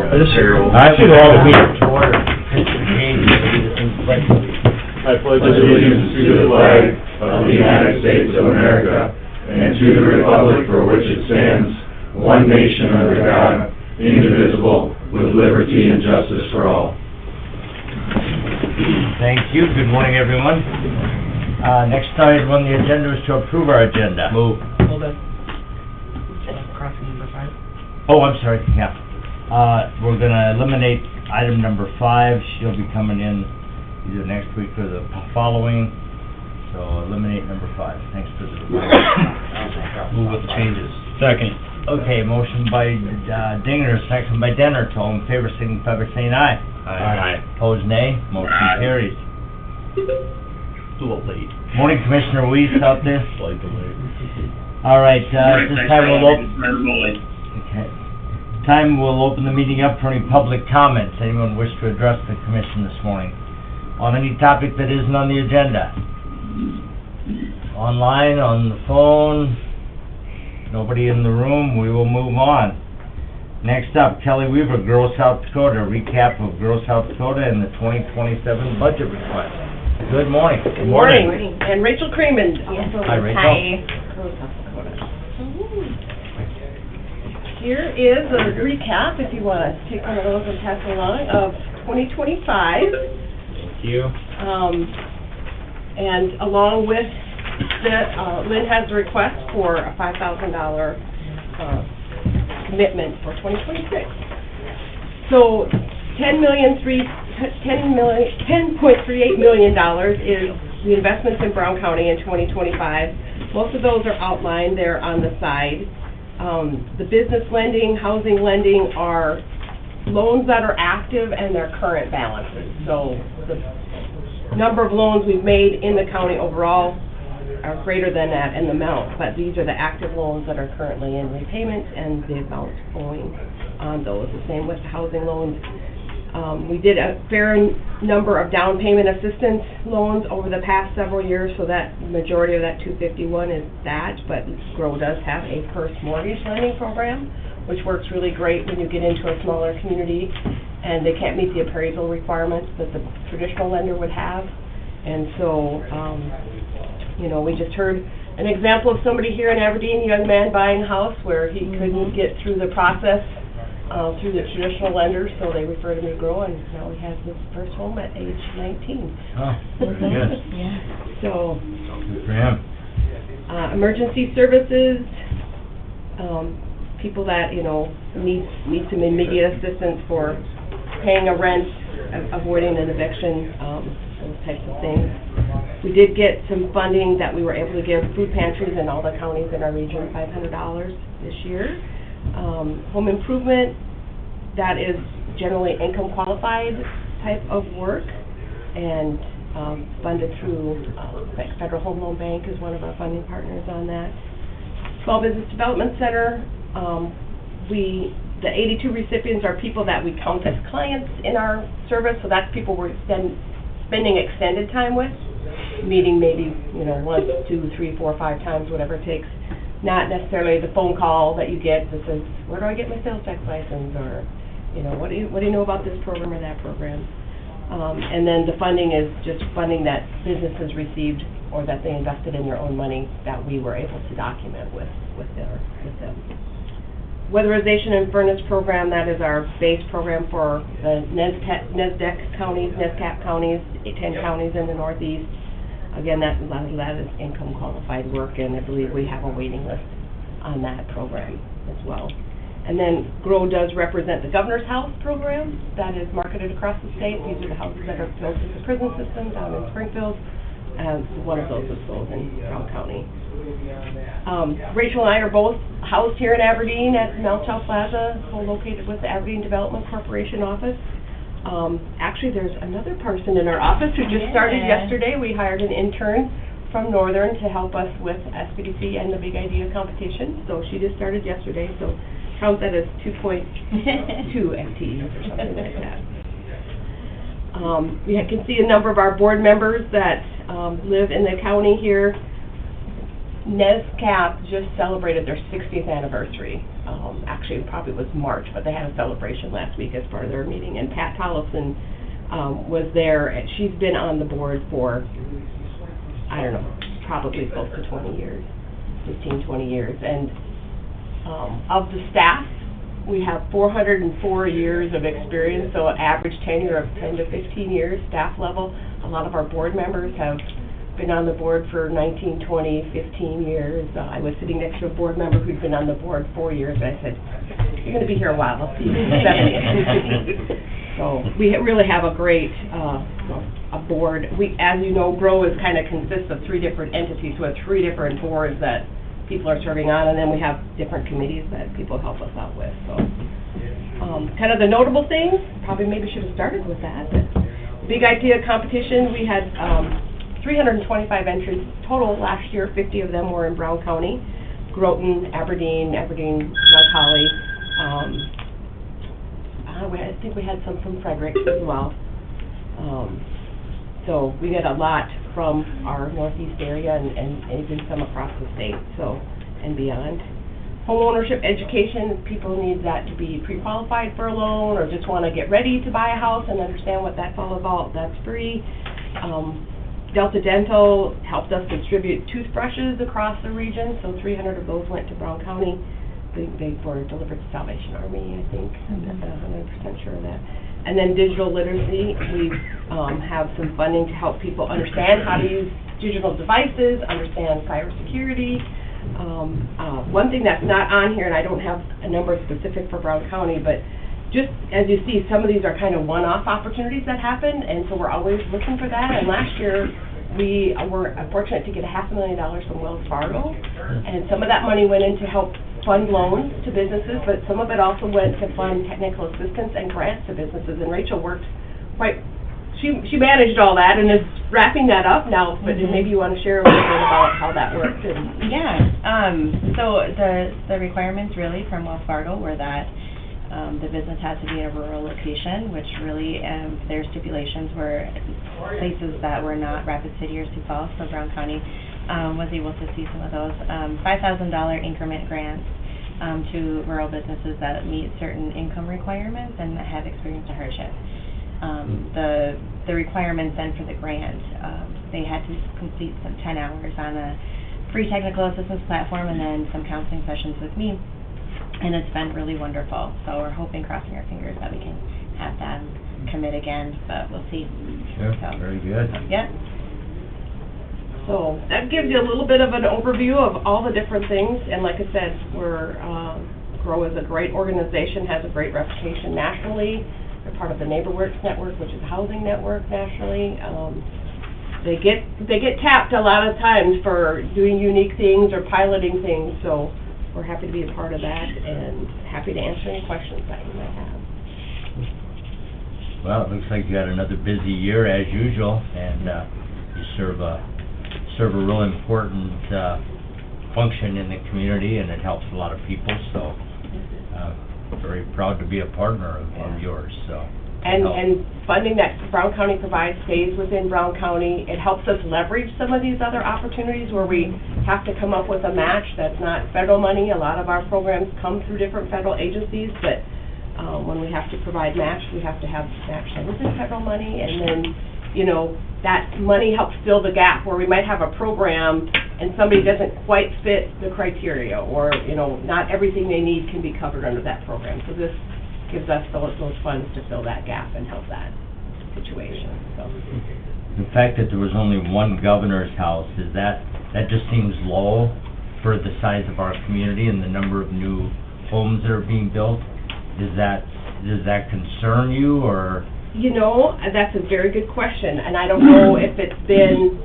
I should all be. I pledge allegiance to the flag of the United States of America and to the republic for which it stands, one nation under God, indivisible, with liberty and justice for all. Thank you. Good morning, everyone. Next item on the agenda is to approve our agenda. Move. Hold on. Crossing number 5. Oh, I'm sorry, yeah. We're gonna eliminate item number 5. She'll be coming in either next week or the following. So eliminate number 5. Thanks for the reminder. Move with the changes. Second. Okay, motion by Dinger, second by Denner. All in favor, signify by saying aye. Aye. Opposed, nay. Motion carries. A little late. Morning, Commissioner Weiss out there. Slight delay. All right, this time we'll open the meeting up for any public comments. Anyone wish to address the commission this morning on any topic that isn't on the agenda? Online, on the phone, nobody in the room, we will move on. Next up, Kelly Weaver, Girl South Dakota, recap of Girl South Dakota and the 2027 budget request. Good morning. Good morning. And Rachel Creeman. Hi, Rachel. Here is a recap, if you want to take one of those and pass it along, of 2025. Thank you. And along with that, Lynn has a request for a $5,000 commitment for 2026. So $10.38 million is the investments in Brown County in 2025. Most of those are outlined there on the side. The business lending, housing lending are loans that are active and their current balances. So the number of loans we've made in the county overall are greater than that in the amount, but these are the active loans that are currently in repayment and the amount owing on those. The same with the housing loans. We did a fair number of down payment assistance loans over the past several years, so that majority of that 251 is that, but GROW does have a first mortgage lending program, which works really great when you get into a smaller community and they can't meet the appraisal requirements that the traditional lender would have. And so, we just heard an example of somebody here in Aberdeen, a young man buying a house where he couldn't get through the process through the traditional lenders, so they referred him to GROW, and now he has his first home at age 19. Oh, very good. So, Good for him. emergency services, people that, need some immediate assistance for paying a rent, avoiding an eviction, those types of things. We did get some funding that we were able to give food pantries in all the counties in our region, $500 this year. Home improvement, that is generally income qualified type of work, and funded through Federal Home Loan Bank is one of our funding partners on that. Small Business Development Center, the 82 recipients are people that we count as clients in our service, so that's people we're spending extended time with, meeting maybe 1, 2, 3, 4, 5 times, whatever it takes. Not necessarily the phone call that you get that says, where do I get my sales tax license, or what do you know about this program or that program. And then the funding is just funding that businesses received or that they invested in their own money that we were able to document with them. Weatherization and furnace program, that is our base program for the NESDEC counties, NESCAP counties, 10 counties in the Northeast. Again, a lot of that is income qualified work, and I believe we have a waiting list on that program as well. And then GROW does represent the Governor's House program that is marketed across the state. These are the houses that are built in the prison system down in Springfield. One of those is sold in Brown County. Rachel and I are both housed here in Aberdeen at Melchow Plaza, co-located with the Aberdeen Development Corporation office. Actually, there's another person in our office who just started yesterday. We hired an intern from Northern to help us with SBDC and the Big Idea competition. So she just started yesterday, so count that as 2.2 FTEs or something like that. You can see a number of our board members that live in the county here. NESCAP just celebrated their 60th anniversary. Actually, it probably was March, but they had a celebration last week as part of their meeting. And Pat Tollefson was there, and she's been on the board for, I don't know, probably close to 20 years, 15, 20 years. And of the staff, we have 404 years of experience, so an average tenure of 10 to 15 years, staff level. A lot of our board members have been on the board for 19, 20, 15 years. I was sitting next to a board member who'd been on the board 4 years, and I said, "You're going to be here a while, I'll see you in 70." So we really have a great a board. We, as you know, GROW kind of consists of 3 different entities. We have 3 different boards that people are serving on, and then we have different committees that people help us out with. So kind of the notable things, probably maybe should have started with that, but Big Idea competition, we had 325 entries total last year. 50 of them were in Brown County, Groton, Aberdeen, Mount Holly. I think we had some from Frederick as well. So we get a lot from our northeast area and even some across the state, so, and beyond. Home ownership education, people need that to be pre-qualified for a loan or just want to get ready to buy a house and understand what that's all about. That's free. Delta Dental helped us distribute toothbrushes across the region, so 300 of those went to Brown County. They were delivered to Salvation Army, I think. I'm not 100% sure of that. And then digital literacy, we have some funding to help people understand how to use digital devices, understand cybersecurity. One thing that's not on here, and I don't have a number specific for Brown County, but just as you see, some of these are kind of one-off opportunities that happen, and so we're always looking for that. And last year, we were fortunate to get $500,000 from Wells Fargo, and some of that money went in to help fund loans to businesses, but some of it also went to fund technical assistance and grants to businesses. And Rachel worked she managed all that and is wrapping that up now, but maybe you want to share a little bit about how that worked. So the requirements really from Wells Fargo were that the business has to be in a rural location, which really their stipulations were places that were not Rapid City or Sioux Falls, so Brown County was able to see some of those. $5,000 increment grants to rural businesses that meet certain income requirements and that have experienced a hardship. The requirements then for the grant, they had to complete some 10 hours on a free technical assistance platform and then some counseling sessions with me, and it's been really wonderful. So we're hoping, crossing our fingers, that we can have them commit again, but we'll see. Sure, very good. Yeah. So that gives you a little bit of an overview of all the different things, and like I said, GROW is a great organization, has a great reputation nationally. They're part of the NeighborWorks Network, which is a housing network nationally. They get tapped a lot of times for doing unique things or piloting things, so we're happy to be a part of that and happy to answer any questions that you might have. Well, it looks like you had another busy year as usual, and you serve a real important function in the community, and it helps a lot of people, so very proud to be a partner of yours. So. And funding that Brown County provides stays within Brown County. It helps us leverage some of these other opportunities where we have to come up with a match that's not federal money. A lot of our programs come through different federal agencies, but when we have to provide match, we have to have match that isn't federal money, and then, that money helps fill the gap where we might have a program and somebody doesn't quite fit the criteria, or, not everything they need can be covered under that program. So this gives us those funds to fill that gap and help that situation. So the fact that there was only one governor's house, that just seems low for the size of our community and the number of new homes that are being built. Does that concern you, or? That's a very good question, and I don't know if it's been,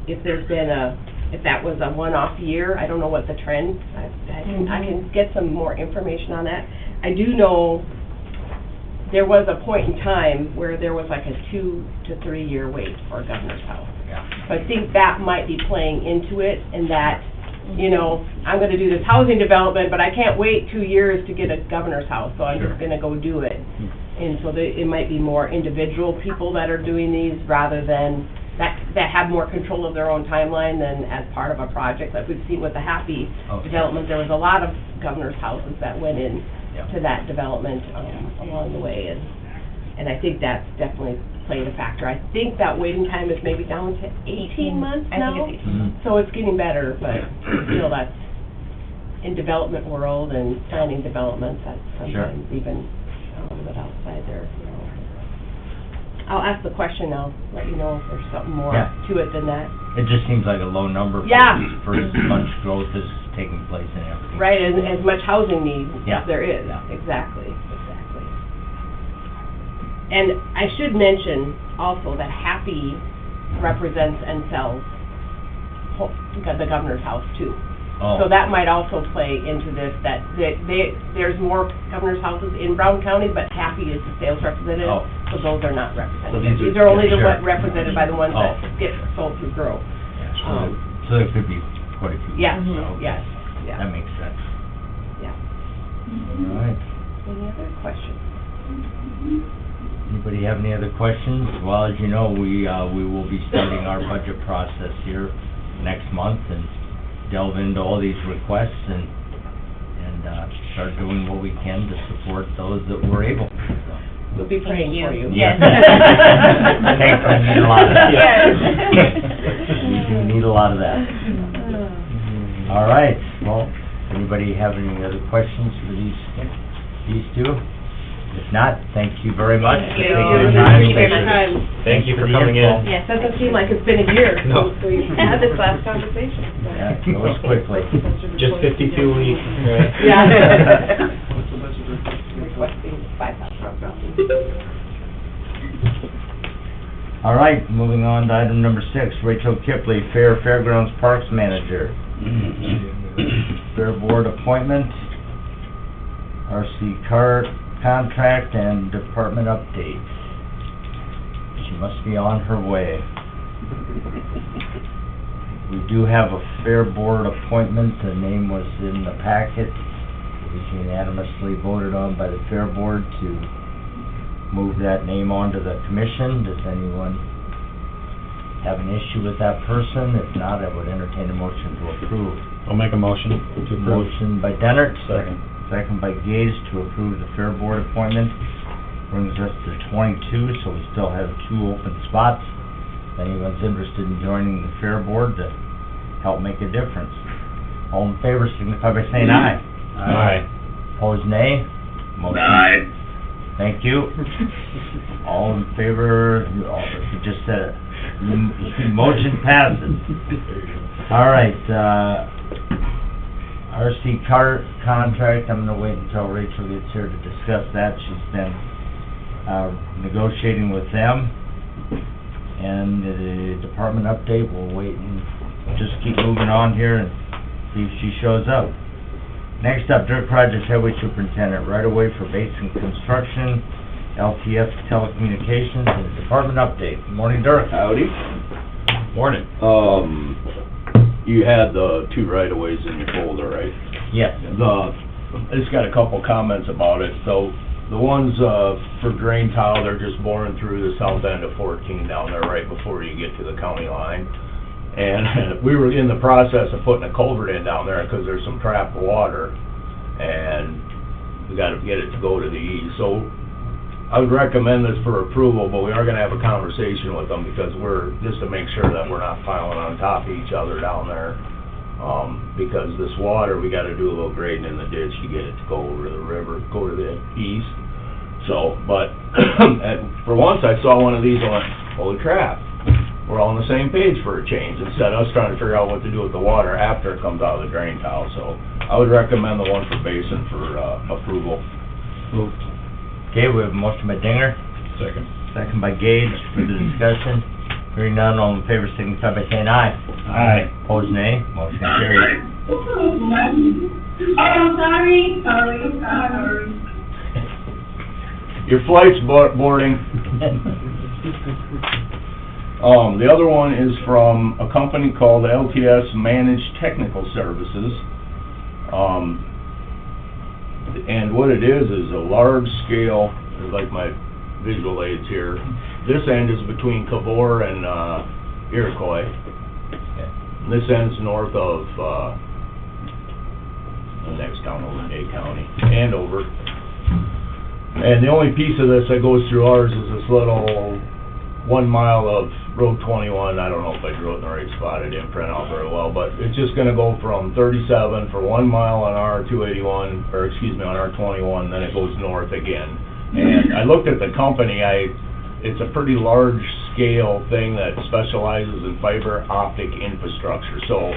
if that was a one-off year. I don't know what the trend. I can get some more information on that. I do know there was a point in time where there was like a 2 to 3 year wait for a governor's house. Yeah. So I think that might be playing into it, and that, I'm going to do this housing development, but I can't wait 2 years to get a governor's house, so I'm just going to go do it. And so it might be more individual people that are doing these rather than that have more control of their own timeline than as part of a project. Like we've seen with the Happy Okay. development, there was a lot of governor's houses that went in Yeah. to that development, along the way, and I think that's definitely played a factor. I think that waiting time is maybe down to 18 months now. I think it's 18. Mhm. So it's getting better, but still that's, in development world and planning developments, that's Sure. sometimes even a little bit outside there, I'll ask the question, I'll let you know if there's something more Yeah. to it than that. It just seems like a low number Yeah. for as much growth as taking place in everything. Right, and as much housing need Yeah. there is, Yeah. exactly. And I should mention also that Happy represents and sells the governor's house too. Oh. So that might also play into this, that there's more governor's houses in Brown County, but Happy is the sales representative, Oh. so those are not represented. So these are- These are only yeah, the sure. ones represented by the ones that Oh. get sold through Grow. Yeah, so there could be quite a few. Yes, Okay. yes, yeah, That makes sense. yeah. All right. Any other questions? Anybody have any other questions? Well, as you know, we will be starting our budget process here next month and delve into all these requests and start doing what we can to support those that we're able. So. We'll be praying for you. Yes. Yes. Thanks, we need a lot of that. Yes. We do need a lot of that. All right, well, anybody have any other questions for these two? If not, thank you very much. Thank for you. taking the Thank time. you very much. Thank you for the coming info. in. Yes, doesn't seem like it's been a year No. since we had this last conversation. so. Yeah, it goes quickly. Just 52 weeks, right? Yeah. Requesting $5,000. All right, moving on to item number 6, Rachel Kipley, Fairgrounds Parks Manager. Fair Board appointment, RC Cart contract, and department update. She must be on her way. We do have a Fair Board appointment, the name was in the packet. It was unanimously voted on by the Fair Board to move that name onto the commission. Does anyone have an issue with that person? If not, I would entertain a motion to approve. I'll make a motion to approve. Motion by Dennert. Second. Second by Gage to approve the Fair Board appointment. Brings us to 22, so we still have 2 open spots. If anyone's interested in joining the Fair Board to help make a difference. All in favor signify by saying aye. Aye. Opposed, nay. Motion. Thank you. All in favor, you just said it. Motion passes. All right, RC Cart contract, I'm gonna wait until Rachel gets here to discuss that. She's been negotiating with them. And the department update, we'll wait and just keep moving on here and see if she shows up. Next up, Dirk Rogers, Highway Superintendent, right away for Basin Construction, LTS Telecommunications, and Department Update. Good morning, Dirk. Howdy. Morning. You had the 2 right-of-ways in your folder, right? Yes. I just got a couple comments about it. So, the ones, for drain tile, they're just boring through the south end of 14 down there right before you get to the county line. And we were in the process of putting a culvert in down there because there's some trapped water, and we gotta get it to go to the east. So, I would recommend this for approval, but we are gonna have a conversation with them because just to make sure that we're not piling on top of each other down there. Because this water, we gotta do a little grading in the ditch to get it to go over the river, go to the east. So, but, for once I saw one of these and went, holy crap, we're all on the same page for a change, instead of us trying to figure out what to do with the water after it comes out of the drain tile. So, I would recommend the one for Basin for, approval. Okay, we have a motion by Dinger, Second. second by Gage for the discussion. Hearing none, all in favor signify by saying aye. Aye. Opposed, nay. Motion carried. Sorry. Your flight's boarding. The other one is from a company called LTS Managed Technical Services. And what it is a large scale, like my visual aids here. This end is between Cavour and Iroquois. And this ends north of, the next town over, Dade County, Andover. And the only piece of this that goes through ours is this little 1 mile of Road 21. I don't know if I drew it in the right spot, I didn't print out very well, but it's just gonna go from 37 for 1 mile on our 281, or excuse me, on our 21, then it goes north again. And I looked at the company, it's a pretty large scale thing that specializes in fiber optic infrastructure, so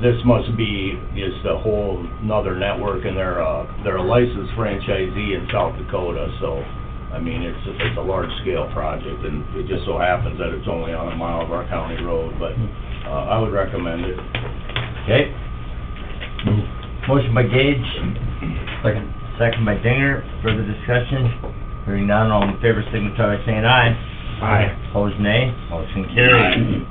this must be just a whole nother network, and they're a licensed franchisee in South Dakota, so, I mean, it's a large scale project, and it just so happens that it's only on a mile of our county road, but, I would recommend it. Okay. Motion by Gage, Second. second by Dinger, further discussion? Hearing none, all in favor signify by saying aye. Aye. Opposed, nay. Motion carried.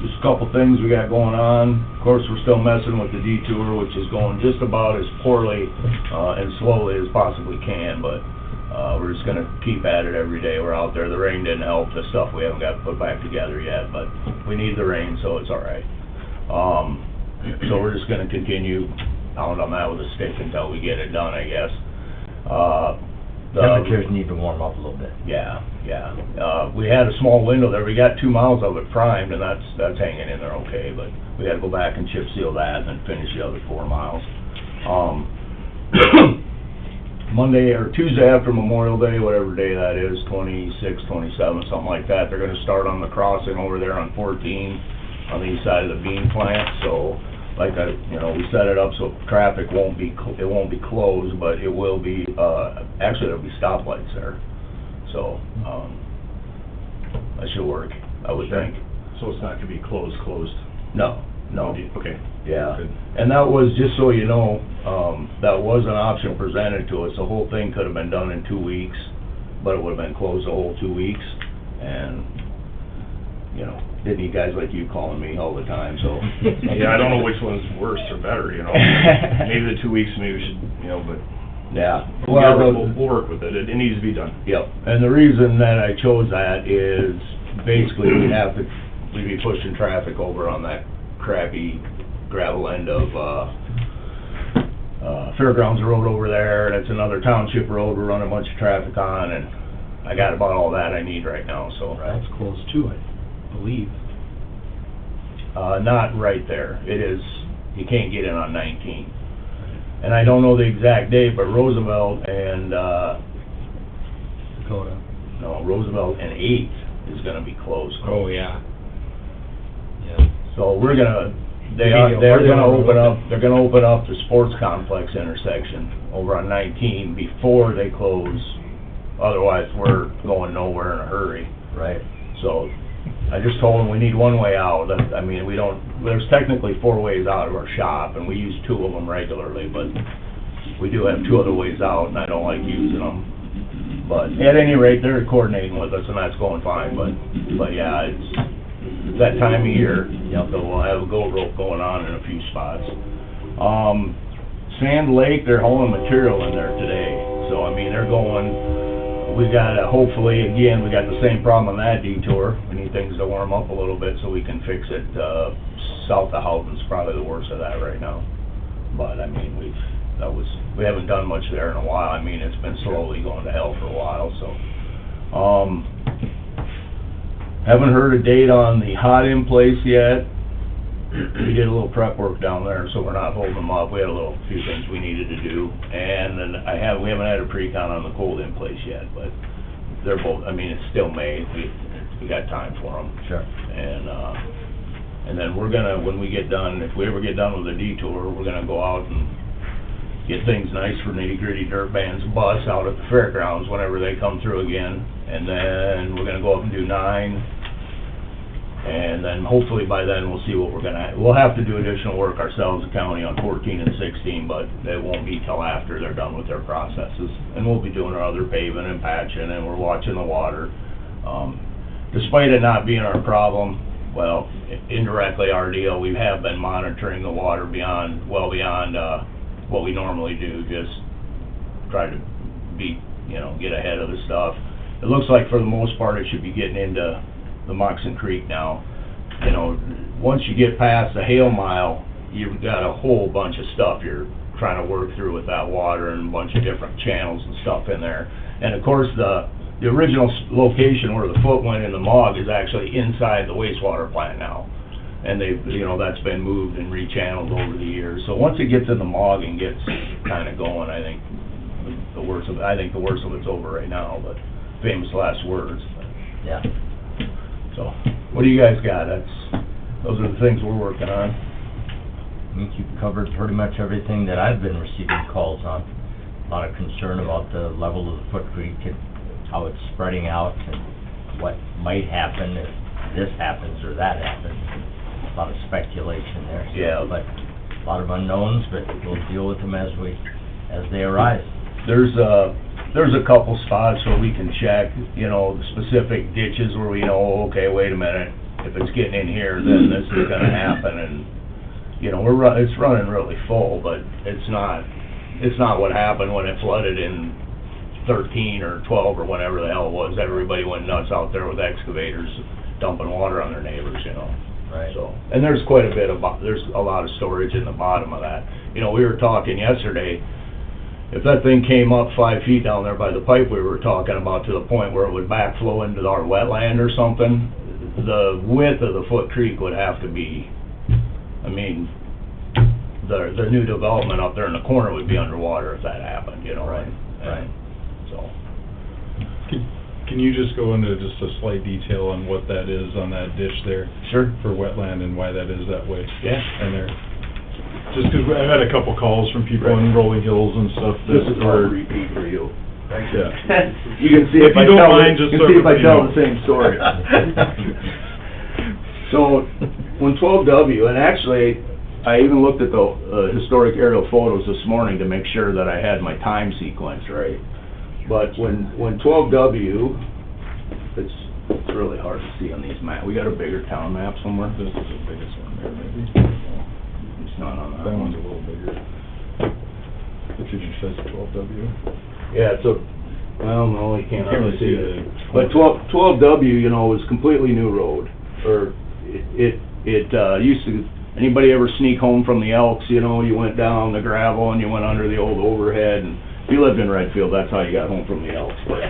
Just a couple things we got going on. Of course, we're still messing with the detour, which is going just about as poorly, and slowly as possibly can, but, we're just gonna keep at it every day we're out there. The rain didn't help, the stuff we haven't got put back together yet, but we need the rain, so it's all right. So we're just gonna continue pound on that with a stick until we get it done, I guess. Temperatures need to warm up a little bit. Yeah. We had a small window there, we got 2 miles of it primed, and that's hanging in there okay, but we gotta go back and chip seal that and then finish the other 4 miles. Monday or Tuesday after Memorial Day, whatever day that is, 26, 27, something like that, they're gonna start on the crossing over there on 14 on the east side of the bean plant, so we set it up so traffic won't be closed, but it will be, actually there'll be stoplights there, so, that should work, I would think. So it's not gonna be closed? No. Okay. Yeah, Good. and that was, just so you know, that was an option presented to us. The whole thing could have been done in 2 weeks, but it would have been closed the whole 2 weeks, and, didn't need guys like you calling me all the time, so. Yeah, I don't know which one's worse or better, Maybe the 2 weeks, maybe we should, but Yeah. we'll work with it. It needs to be done. Yep, and the reason that I chose that is, basically, we'd be pushing traffic over on that crappy gravel end of, Fairgrounds Road over there, that's another township road we're running a bunch of traffic on, and I got about all that I need right now, so. That's close too, I believe. Not right there, it is, you can't get in on 19. And I don't know the exact date, but Roosevelt and, Dakota. no, Roosevelt and 8th is gonna be closed. Oh, yeah. Yeah. So we're gonna, they're gonna open up the sports complex intersection over on 19 before they close, otherwise we're going nowhere in a hurry. Right. So, I just told them we need one way out. There's technically 4 ways out of our shop, and we use 2 of them regularly, but we do have 2 other ways out, and I don't like using them. But at any rate, they're coordinating with us, and that's going fine, but yeah, it's that time of year, so we'll have a goat rope going on in a few spots. Sand Lake, they're hauling material in there today, so, they're going, we got, hopefully, again, we got the same problem on that detour. We need things to warm up a little bit so we can fix it. South of Houghton's probably the worst of that right now. But, we haven't done much there in a while. It's been slowly going to hell for a while, so. Haven't heard a date on the hot in place yet. We did a little prep work down there, so we're not holding them up. We had a few things we needed to do. And then we haven't had a pre-con on the cold in place yet, but they're both, it's still May. We got time for them. Sure. And then we're gonna, when we get done, if we ever get done with the detour, we're gonna go out and get things nice for nitty-gritty dirt bands bus out at the fairgrounds whenever they come through again. And then we're gonna go up and do 9. And then hopefully by then we'll see what we'll have to do additional work ourselves, the county, on 14 and 16, but it won't be till after they're done with their processes. And we'll be doing our other paving and patching, and we're watching the water. Despite it not being our problem, well, indirectly our deal, we have been monitoring the water well beyond what we normally do, just try to get ahead of the stuff. It looks like for the most part it should be getting into the Moxon Creek now. You know, once you get past the Hale Mile, you've got a whole bunch of stuff you're trying to work through with that water and a bunch of different channels and stuff in there. And of course, the original location where the foot went in the MOG is actually inside the wastewater plant now. And they've, you know, that's been moved and rechanneled over the years. So once it gets in the MOG and gets kind of going, I think the worst of it's over right now, but famous last words. Yeah. So, what do you guys got? Those are the things we're working on. I think you've covered pretty much everything that I've been receiving calls on. A lot of concern about the level of the Foot Creek and how it's spreading out and what might happen if this happens or that happens. A lot of speculation there. Yeah. But a lot of unknowns, but we'll deal with them as they arise. There's a couple spots where we can check, you know, the specific ditches where we know, okay, wait a minute, if it's getting in here, then this is gonna happen, and, you know, it's running really full, but it's not what happened when it flooded in 13 or 12 or whatever the hell it was. Everybody went nuts out there with excavators dumping water on their neighbors, you know. Right. So, and there's quite a bit of, there's a lot of storage in the bottom of that. You know, we were talking yesterday, if that thing came up 5 feet down there by the pipe we were talking about to the point where it would backflow into our wetland or something, the width of the Foot Creek would have to be, I mean, the new development up there in the corner would be underwater if that happened, you know. Right, right. So. Can you just go into just a slight detail on what that is on that ditch there? Sure. For wetland and why that is that way? Yeah. And there, just 'cause I've had a couple calls from people in Rolling Hills and stuff This that is all were, repeat for you. yeah. You can see If if I you don't tell, mind, just you so can see if I everybody tell knows. the same story. So, when 12W, and actually, I even looked at the historic aerial photos this morning to make sure that I had my time sequence right. But when 12W, it's really hard to see on these maps. We got a bigger town map somewhere? This is the biggest one there, maybe. It's not on That one's a little bigger. It just says 12W. Yeah, it's a, well, no, you can't Can't really see really it. see But 12W, you know, was completely new road, or it used to, anybody ever sneak home from the Elks, you know, you went down the gravel and you went under the old overhead, and if you lived in Redfield, that's how you got home from the Elks. But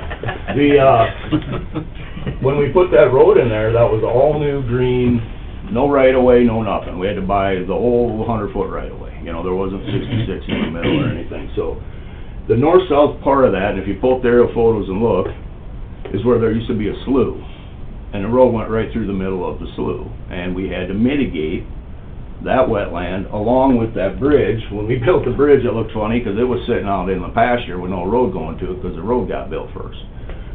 when we put that road in there, that was all new green, no right-of-way, no nothing. We had to buy the whole 100-foot right-of-way. You know, there wasn't 66 in the middle or anything. So the north-south part of that, and if you pull up the aerial photos and look, is where there used to be a slough. And the road went right through the middle of the slough. And we had to mitigate that wetland along with that bridge. When we built the bridge, it looked funny because it was sitting out in the pasture with no road going to it because the road got built first.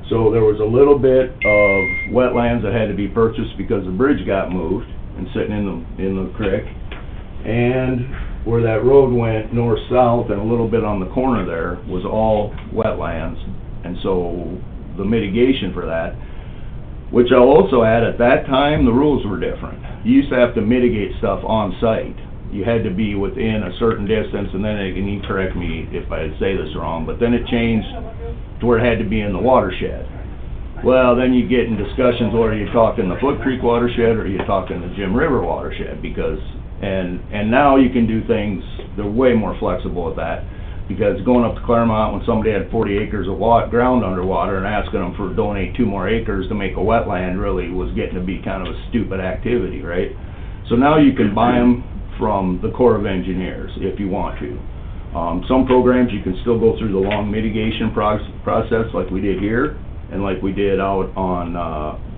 So there was a little bit of wetlands that had to be purchased because the bridge got moved and sitting in the creek. And where that road went north-south and a little bit on the corner there was all wetlands. And so the mitigation for that, which I'll also add, at that time, the rules were different. You used to have to mitigate stuff on site. You had to be within a certain distance, and then, and you can correct me if I say this wrong, but then it changed to where it had to be in the watershed. Well, then you get in discussions, or are you talking the Foot Creek watershed, or are you talking the Jim River watershed? Because, and now you can do things, they're way more flexible with that. Because going up to Claremont when somebody had 40 acres of ground underwater and asking them for donate 2 more acres to make a wetland really was getting to be kind of a stupid activity, right? So now you can buy them from the Corps of Engineers if you want to. Some programs you can still go through the long mitigation process like we did here and like we did out on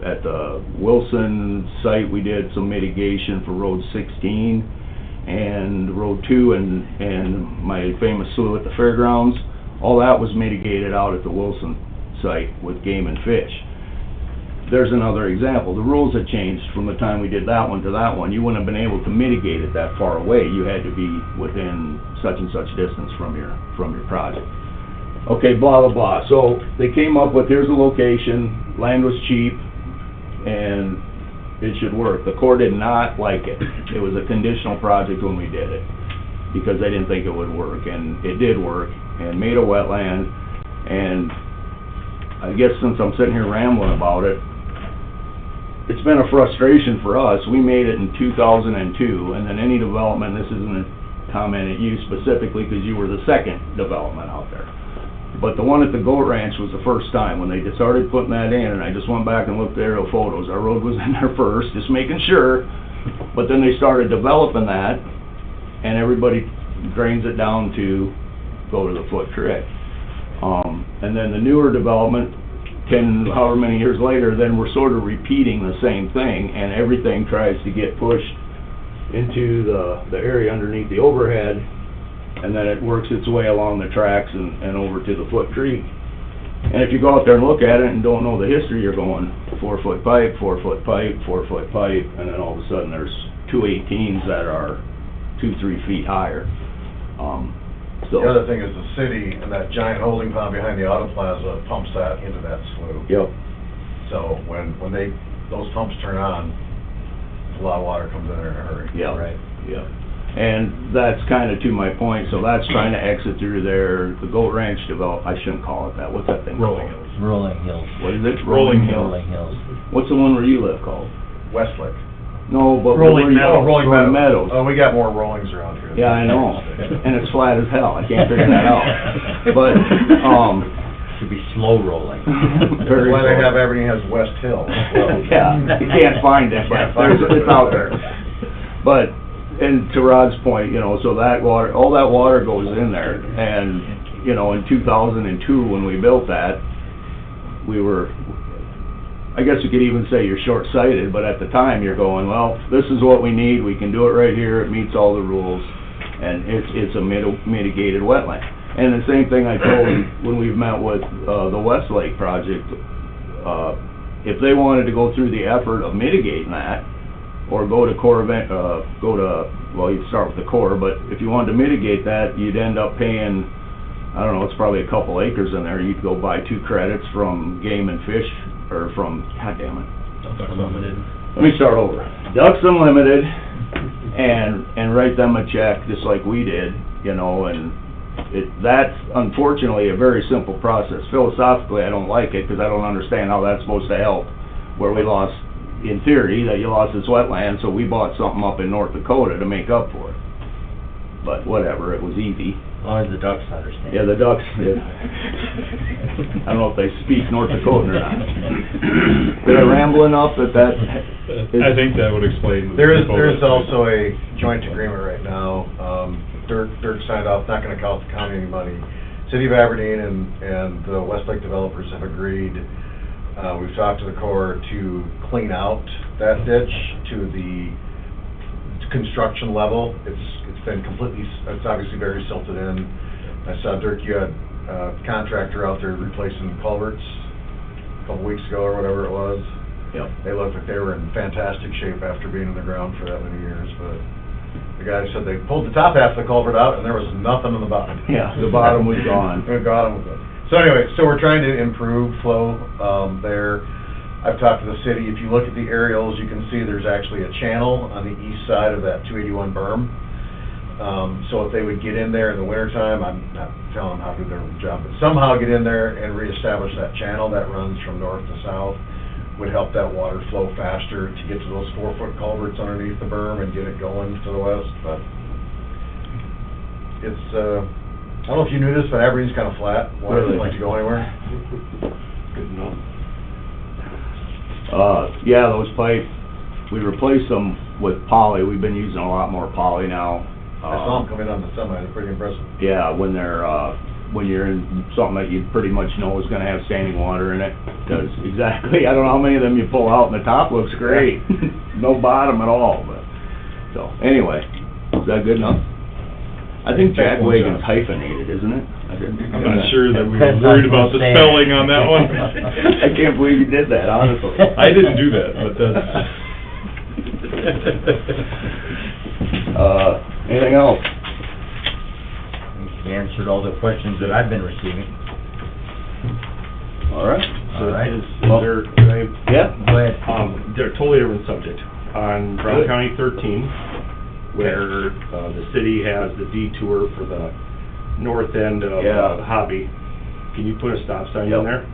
at the Wilson site. We did some mitigation for Road 16. And Road 2 and my famous slough at the fairgrounds, all that was mitigated out at the Wilson site with game and fish. There's another example. The rules had changed from the time we did that one to that one. You wouldn't have been able to mitigate it that far away. You had to be within such and such distance from your project. Okay, blah, blah, blah. So they came up with, here's the location, land was cheap, and it should work. The Corps did not like it. It was a conditional project when we did it because they didn't think it would work, and it did work and made a wetland. And I guess since I'm sitting here rambling about it, it's been a frustration for us. We made it in 2002, and then any development, this isn't a comment at you specifically, because you were the second development out there. But the one at the Goat Ranch was the first time, when they started putting that in, and I just went back and looked at aerial photos. Our road was in there first, just making sure, but then they started developing that, and everybody drains it down to go to the Foot Creek. And then the newer development, however many years later, then we're sort of repeating the same thing, and everything tries to get pushed into the area underneath the overhead, and then it works its way along the tracks and over to the Foot Creek. And if you go out there and look at it and don't know the history, you're going 4-foot pipe, 4-foot pipe, 4-foot pipe, and then all of a sudden there's 2 18s that are 2-3 feet higher. The other thing is the city and that giant holding pond behind the Auto Plaza pumps that into that slough. Yep. So when those pumps turn on, a lot of water comes in there in a hurry. Yeah. Right. Yeah. And that's kind of to my point, so that's trying to exit through there. The Goat Ranch I shouldn't call it that. What's that thing called? Rolling Hills. Rolling Hills. What is it? Rolling Hills. Rolling Hills. What's the one where you live called? Westlake. No, but... Rolling Meadows. Rolling Meadows. Oh, we got more rollings around here. Yeah, I know, and it's flat as hell, I can't figure that out. But, Should be slow rolling. very That's why they slow. have, everything has West Hill. Yeah, you can't find it, but it's out there. But, and to Rod's point, you know, so that water, all that water goes in there, and, you know, in 2002, when we built that, we were, I guess you could even say you're short-sighted, but at the time, you're going, well, this is what we need, we can do it right here, it meets all the rules, and it's a mitigated wetland. And the same thing I told them when we've met with the Westlake project, if they wanted to go through the effort of mitigating that, or go to well, you'd start with the Corps, but if you wanted to mitigate that, you'd end up paying, I don't know, it's probably a couple acres in there, you'd go buy 2 credits from Game and Fish, or from, God damn it. Ducks Unlimited. Let me start over. Ducks Unlimited, and write them a check, just like we did, you know, and that's unfortunately a very simple process. Philosophically, I don't like it, because I don't understand how that's supposed to help, where we lost, in theory, that you lost this wetland, so we bought something up in North Dakota to make up for it. But whatever, it was easy. As long as the ducks understand. Yeah, the ducks did. I don't know if they speak North Dakotan or not. Did I ramble enough that I think that would explain. There is also a joint agreement right now. Dirk signed off, not gonna cost the county any money. City of Aberdeen and the Westlake developers have agreed, we've talked to the Corps to clean out that ditch to the construction level. It's been completely, it's obviously very silted in. I saw, Dirk, you had a contractor out there replacing culverts a couple weeks ago or whatever it was. Yep. They looked like they were in fantastic shape after being in the ground for that many years, but the guy said they pulled the top half of the culvert out and there was nothing on the bottom. Yeah, the bottom was gone. The bottom was gone. So anyway, so we're trying to improve flow there. I've talked to the city. If you look at the aerials, you can see there's actually a channel on the east side of that 281 berm. So if they would get in there in the wintertime, I'm not telling them how to do their job, but somehow get in there and reestablish that channel that runs from north to south, would help that water flow faster to get to those 4-foot culverts underneath the berm and get it going to the west. But it's, I don't know if you knew this, but Aberdeen's kind of flat. Water doesn't like to go anywhere. Good enough. Yeah, those pipe, we replaced them with poly. We've been using a lot more poly now. I saw them coming on the semi, they're pretty impressive. Yeah, when you're in something that you pretty much know is gonna have standing water in it, does exactly, I don't know how many of them you pull out, and the top looks great. No bottom at all, but, so, anyway, is that good enough? I think Jackwagon's hyphenated, isn't it? I'm not sure that we were worried about the spelling on that one. I can't believe you did that, honestly. I didn't do that, but that's... Anything else? You answered all the questions that I've been receiving. All right. All right. Is there, can I? Yeah. Go ahead. They're a totally different subject. On Brown County 13, where the city has the detour for the north end of Yeah. Hobby, can you put a stop sign Yep. in there?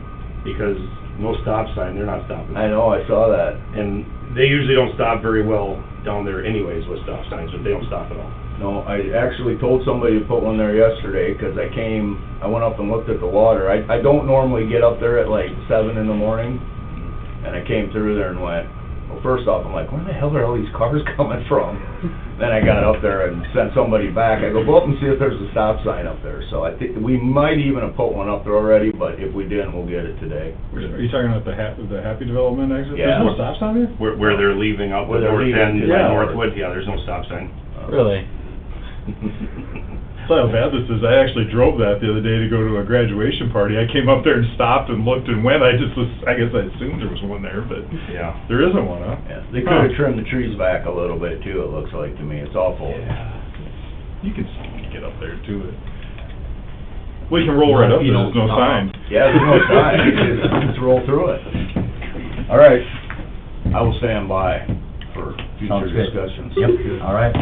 Because no stop sign, they're not stopping. I know, I saw that. And they usually don't stop very well down there anyways with stop signs, but they don't stop at all. No, I actually told somebody to put one there yesterday, 'cause I went up and looked at the water. I don't normally get up there at like 7 in the morning, and I came through there and went, well, first off, I'm like, where the hell are all these cars coming from? Then I got up there and sent somebody back. I go up and see if there's a stop sign up there. So I think we might even have put one up there already, but if we didn't, we'll get it today. Are you talking about the Happy Development exit? Yeah. There's no stop sign there? Where they're leaving out the Where they're north leaving, end, yeah. by Northwood, yeah, there's no stop sign. Really? That's how bad this is. I actually drove that the other day to go to a graduation party. I came up there and stopped and looked and went. I guess I assumed there was one there, but Yeah. there isn't one, huh? Yeah, they could have trimmed the trees back a little bit too, it looks like to me. It's awful. You can get up there to it. Well, you can roll right up there, there's no sign. Yeah, there's no sign, you just roll through it. All right, I will stand by for future Sounds good. discussions. Yep, all right.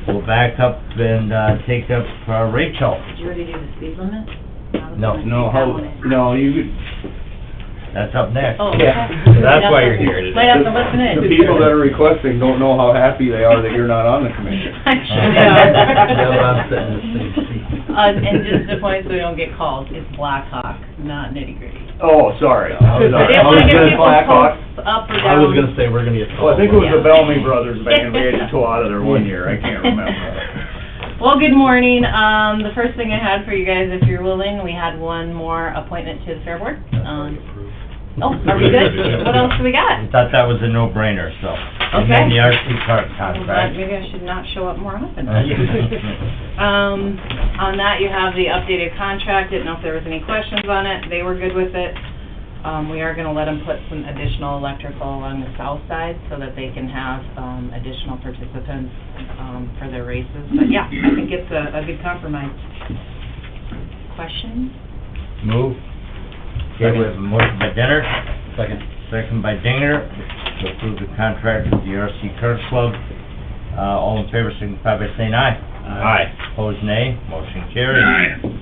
We'll back up and, take up, Rachel. Did you already do the speed limit? No. No, you, That's up next. Oh, Yeah. okay. That's why you're here today. Might have to listen in. the people that are requesting don't know how happy they are that you're not on the commission. I'm sure they Yeah, I'm sitting are. in the same seat. And just the point so we don't get calls, it's Blackhawk, not Nitty Gritty. Oh, sorry. I was I didn't I want was to get gonna- people Blackhawk. posts up or I was down. gonna say, we're gonna get. Well, I think it was the Yeah. Bellamy Brothers band, we had to go out of there one year, I can't remember. Well, good morning. The first thing I had for you guys, if you're willing, we had one more appointment to the Fair Board. Oh, are we good? What else do we got? I thought that was a no-brainer, so. And Okay. then the RC card Well, contract. maybe I should not show up more often. Yeah. On that, you have the updated contract. Didn't know if there was any questions on it. They were good with it. We are gonna let them put some additional electrical along the south side so that they can have, additional participants, for their races. But yeah, I think it's a good compromise. Questions? Move. Okay, we have a motion by Denner. Second by Dinger, to approve the contract with the RC Kart Club. All in favor, signify by saying aye. Aye. Opposed, nay. Motion carried.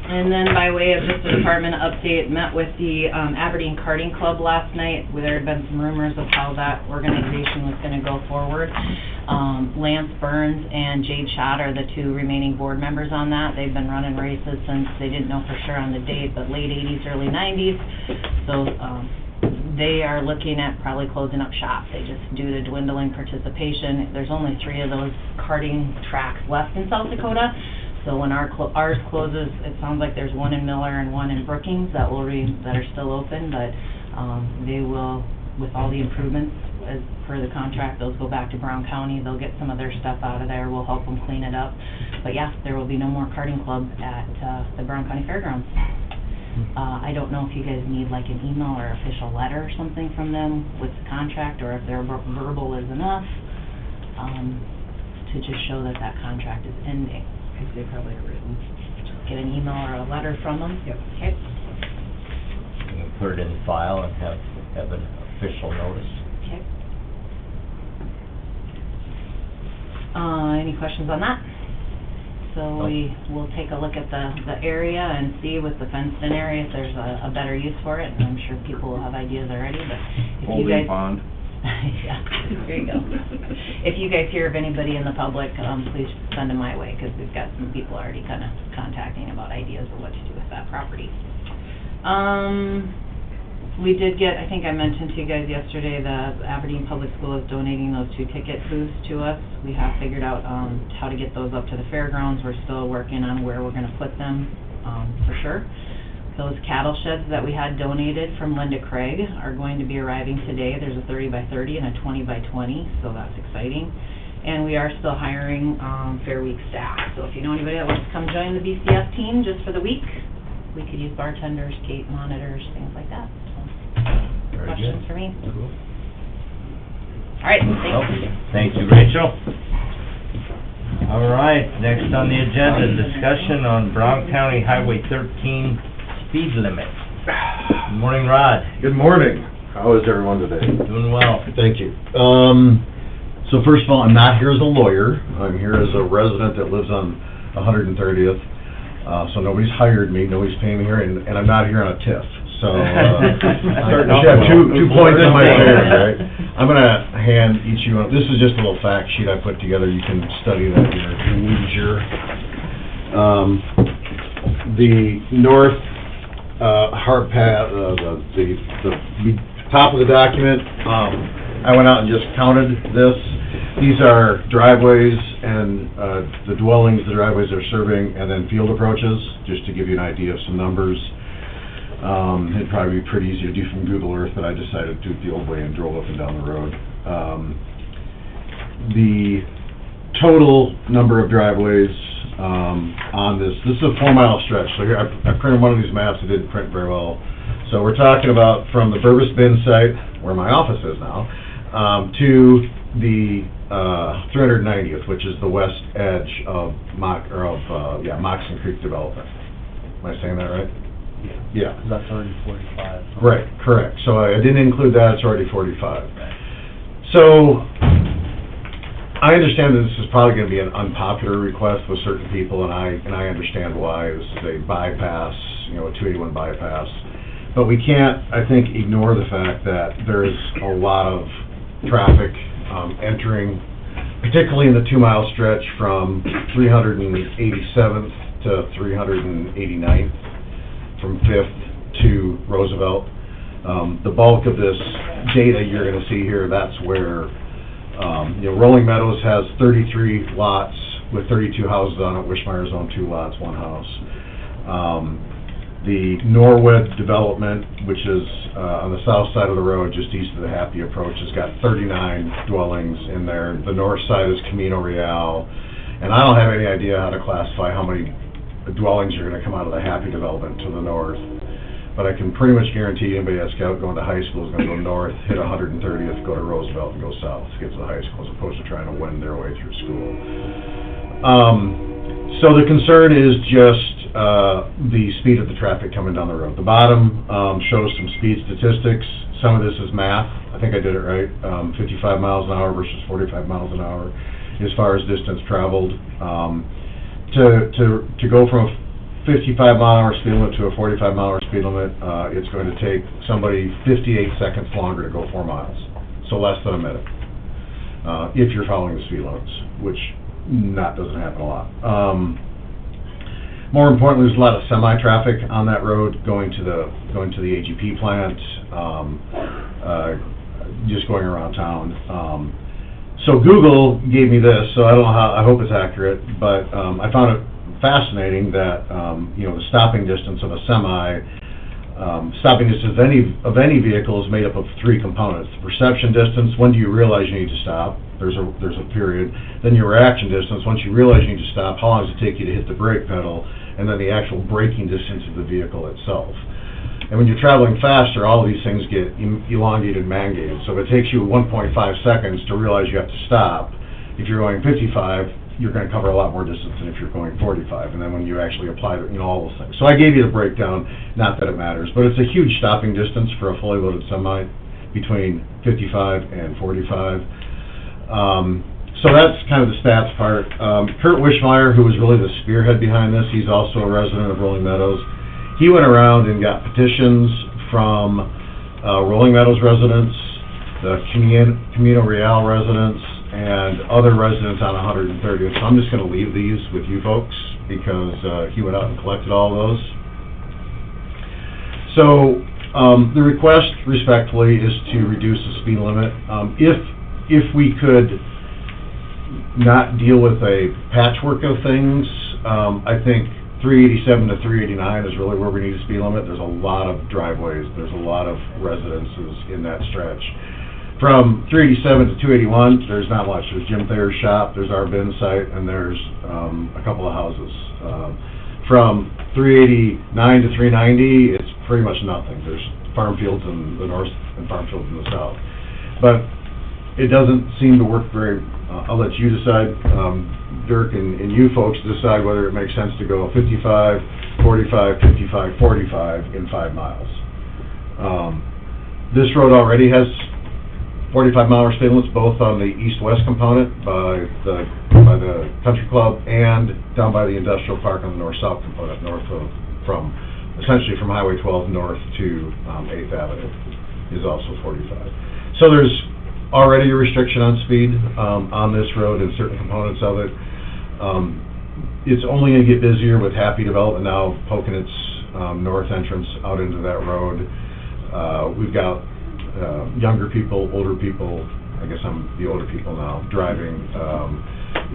And then by way of just a department update, met with the Aberdeen Karting Club last night, where there had been some rumors of how that organization was gonna go forward. Lance Burns and Jade Schott are the two remaining board members on that. They've been running races since, they didn't know for sure on the date, but late 80s, early 90s. So, they are looking at probably closing up shop. They just, due to dwindling participation, there's only 3 of those karting tracks left in South Dakota. So when ours closes, it sounds like there's one in Miller and one in Brookings that that are still open, but, they will, with all the improvements as per the contract, those go back to Brown County. They'll get some of their stuff out of there. We'll help them clean it up. But yeah, there will be no more karting club at, the Brown County Fairgrounds. I don't know if you guys need like an email or official letter or something from them with the contract, or if their verbal is enough, to just show that that contract is ending. I think they probably have written. Get an email or a letter from them? Yep. Okay. We can put it in the file and have an official notice. Okay. Any questions on that? So we will take a look at the area and see with the fenced-in area if there's a better use for it, and I'm sure people will have ideas already, but if you guys... Holding pond. Yeah, there you go. If you guys hear of anybody in the public, please send them my way, because we've got some people already kind of contacting about ideas of what to do with that property. We did get, I think I mentioned to you guys yesterday, the Aberdeen Public School is donating those 2 ticket booths to us. We have figured out, how to get those up to the fairgrounds. We're still working on where we're gonna put them, for sure. Those cattle sheds that we had donated from Linda Craig are going to be arriving today. There's a 30 by 30 and a 20 by 20, so that's exciting. And we are still hiring, Fair Week staff. So if you know anybody that wants to come join the BCS team just for the week, we could use bartenders, gate monitors, things like that. Very Questions good. for me? Cool. All right, Well, thanks. thank you, Rachel. All right, next on the agenda, discussion on Brown County Highway 13 speed limit. Good morning, Rod. Good morning. How is everyone today? Doing well. Thank you. So first of all, I'm not here as a lawyer. I'm here as a resident that lives on 130th. So nobody's hired me, nobody's paying me here, and I'm not here on a TIF. so, Starting I off should have well. two points in my favor, right? I'm gonna hand each of you, this is just a little fact sheet I put together, you can study that at your leisure. The north, hard path, the top of the document, I went out and just counted this. These are driveways and, the dwellings the driveways are serving, and then field approaches, just to give you an idea of some numbers. It'd probably be pretty easy to do from Google Earth, but I decided to do it the old way and drove up and down the road. The total number of driveways, on this is a 4-mile stretch, so here, I printed one of these maps, it didn't print very well. So we're talking about from the Burbis Bin site, where my office is now, to the 390th, which is the west edge of Moxon Creek development. Am I saying that right? Yeah. That's already 45. Right, correct. So I didn't include that, it's already 45. So, I understand that this is probably gonna be an unpopular request with certain people, and I understand why. This is a bypass, a 281 bypass. But we can't, I think, ignore the fact that there is a lot of traffic entering, particularly in the 2-mile stretch from 387th to 389th, from 5th to Roosevelt. The bulk of this data you're going to see here, that's where, Rolling Meadows has 33 lots with 32 houses on it. Wishmeyer's own 2 lots, 1 house. The Norwood development, which is on the south side of the road, just east of the Happy Approach, has got 39 dwellings in there. The north side is Camino Real, and I don't have any idea how to classify how many dwellings are going to come out of the Happy development to the north. But I can pretty much guarantee anybody that's going to high school is going to go north, hit 130th, go to Roosevelt, and go south to get to the high school, as opposed to trying to wend their way through school. So the concern is just the speed of the traffic coming down the road. The bottom shows some speed statistics. Some of this is math. I think I did it right. 55 miles an hour versus 45 miles an hour as far as distance traveled. To go from a 55-mile-an-hour speed limit to a 45-mile-an-hour speed limit, it's going to take somebody 58 seconds longer to go 4 miles, so less than a minute, if you're following the speed limits, which doesn't happen a lot. More importantly, there's a lot of semi-traffic on that road going to the AGP plant, just going around town. So Google gave me this, so I don't know how, I hope it's accurate, but I found it fascinating that, the stopping distance of a stopping distance of any vehicle is made up of 3 components. The perception distance, when do you realize you need to stop? There's a period. Then your reaction distance, once you realize you need to stop, how long does it take you to hit the brake pedal? And then the actual braking distance of the vehicle itself. And when you're traveling faster, all of these things get elongated and mangated. So if it takes you 1.5 seconds to realize you have to stop, if you're going 55, you're going to cover a lot more distance than if you're going 45. And then when you actually apply all those things. So I gave you the breakdown, not that it matters, but it's a huge stopping distance for a fully loaded semi between 55 and 45. So that's kind of the stats part. Kurt Wishmeyer, who was really the spearhead behind this, he's also a resident of Rolling Meadows. He went around and got petitions from Rolling Meadows residents, the Camino Real residents, and other residents on 130th. So I'm just going to leave these with you folks because he went out and collected all those. So the request, respectfully, is to reduce the speed limit. If we could not deal with a patchwork of things, I think 387 to 389 is really where we need a speed limit. There's a lot of driveways, there's a lot of residences in that stretch. From 387 to 281, there's not much. There's Jim Thayer's shop, there's our bin site, and there's a couple of houses. From 389 to 390, it's pretty much nothing. There's farm fields in the north and farm fields in the south. But it doesn't seem to work very, I'll let you decide, Dirk, and you folks decide whether it makes sense to go 55, 45, 55, 45 in 5 miles. This road already has 45-mile speed limits, both on the east-west component by the country club and down by the industrial park on the north-south component, from essentially from Highway 12 north to 8th Avenue is also 45. So there's already a restriction on speed on this road and certain components of it. It's only going to get busier with Happy Development now poking its north entrance out into that road. We've got younger people, older people, I guess I'm the older people now, driving.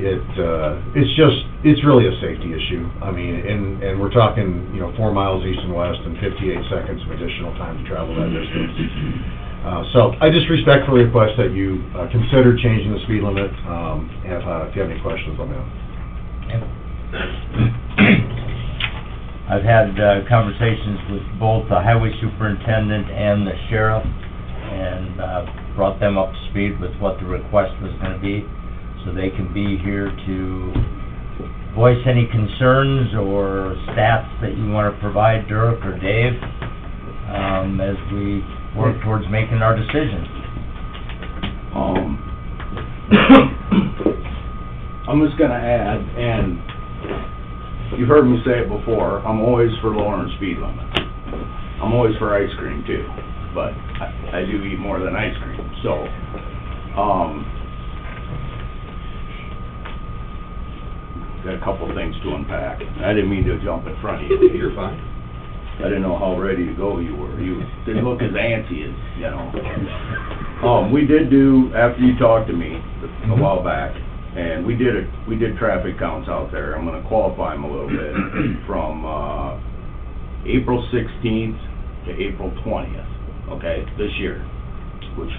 It's really a safety issue. I mean, and we're talking, 4 miles east and west and 58 seconds of additional time to travel that distance. So I just respectfully request that you consider changing the speed limit. If you have any questions, let me know. I've had conversations with both the highway superintendent and the sheriff, and brought them up to speed with what the request was going to be, so they can be here to voice any concerns or stats that you want to provide, Dirk or Dave, as we work towards making our decision. I'm just gonna add, and you've heard me say it before, I'm always for lowering speed limits. I'm always for ice cream too, but I do eat more than ice cream, so, got a couple things to unpack. I didn't mean to jump in front of you. You're fine. I didn't know how ready to go you were. You didn't look as antsy as, we did do, after you talked to me a while back, and we did traffic counts out there. I'm gonna qualify them a little bit, from, April 16th to April 20th, okay, this year, which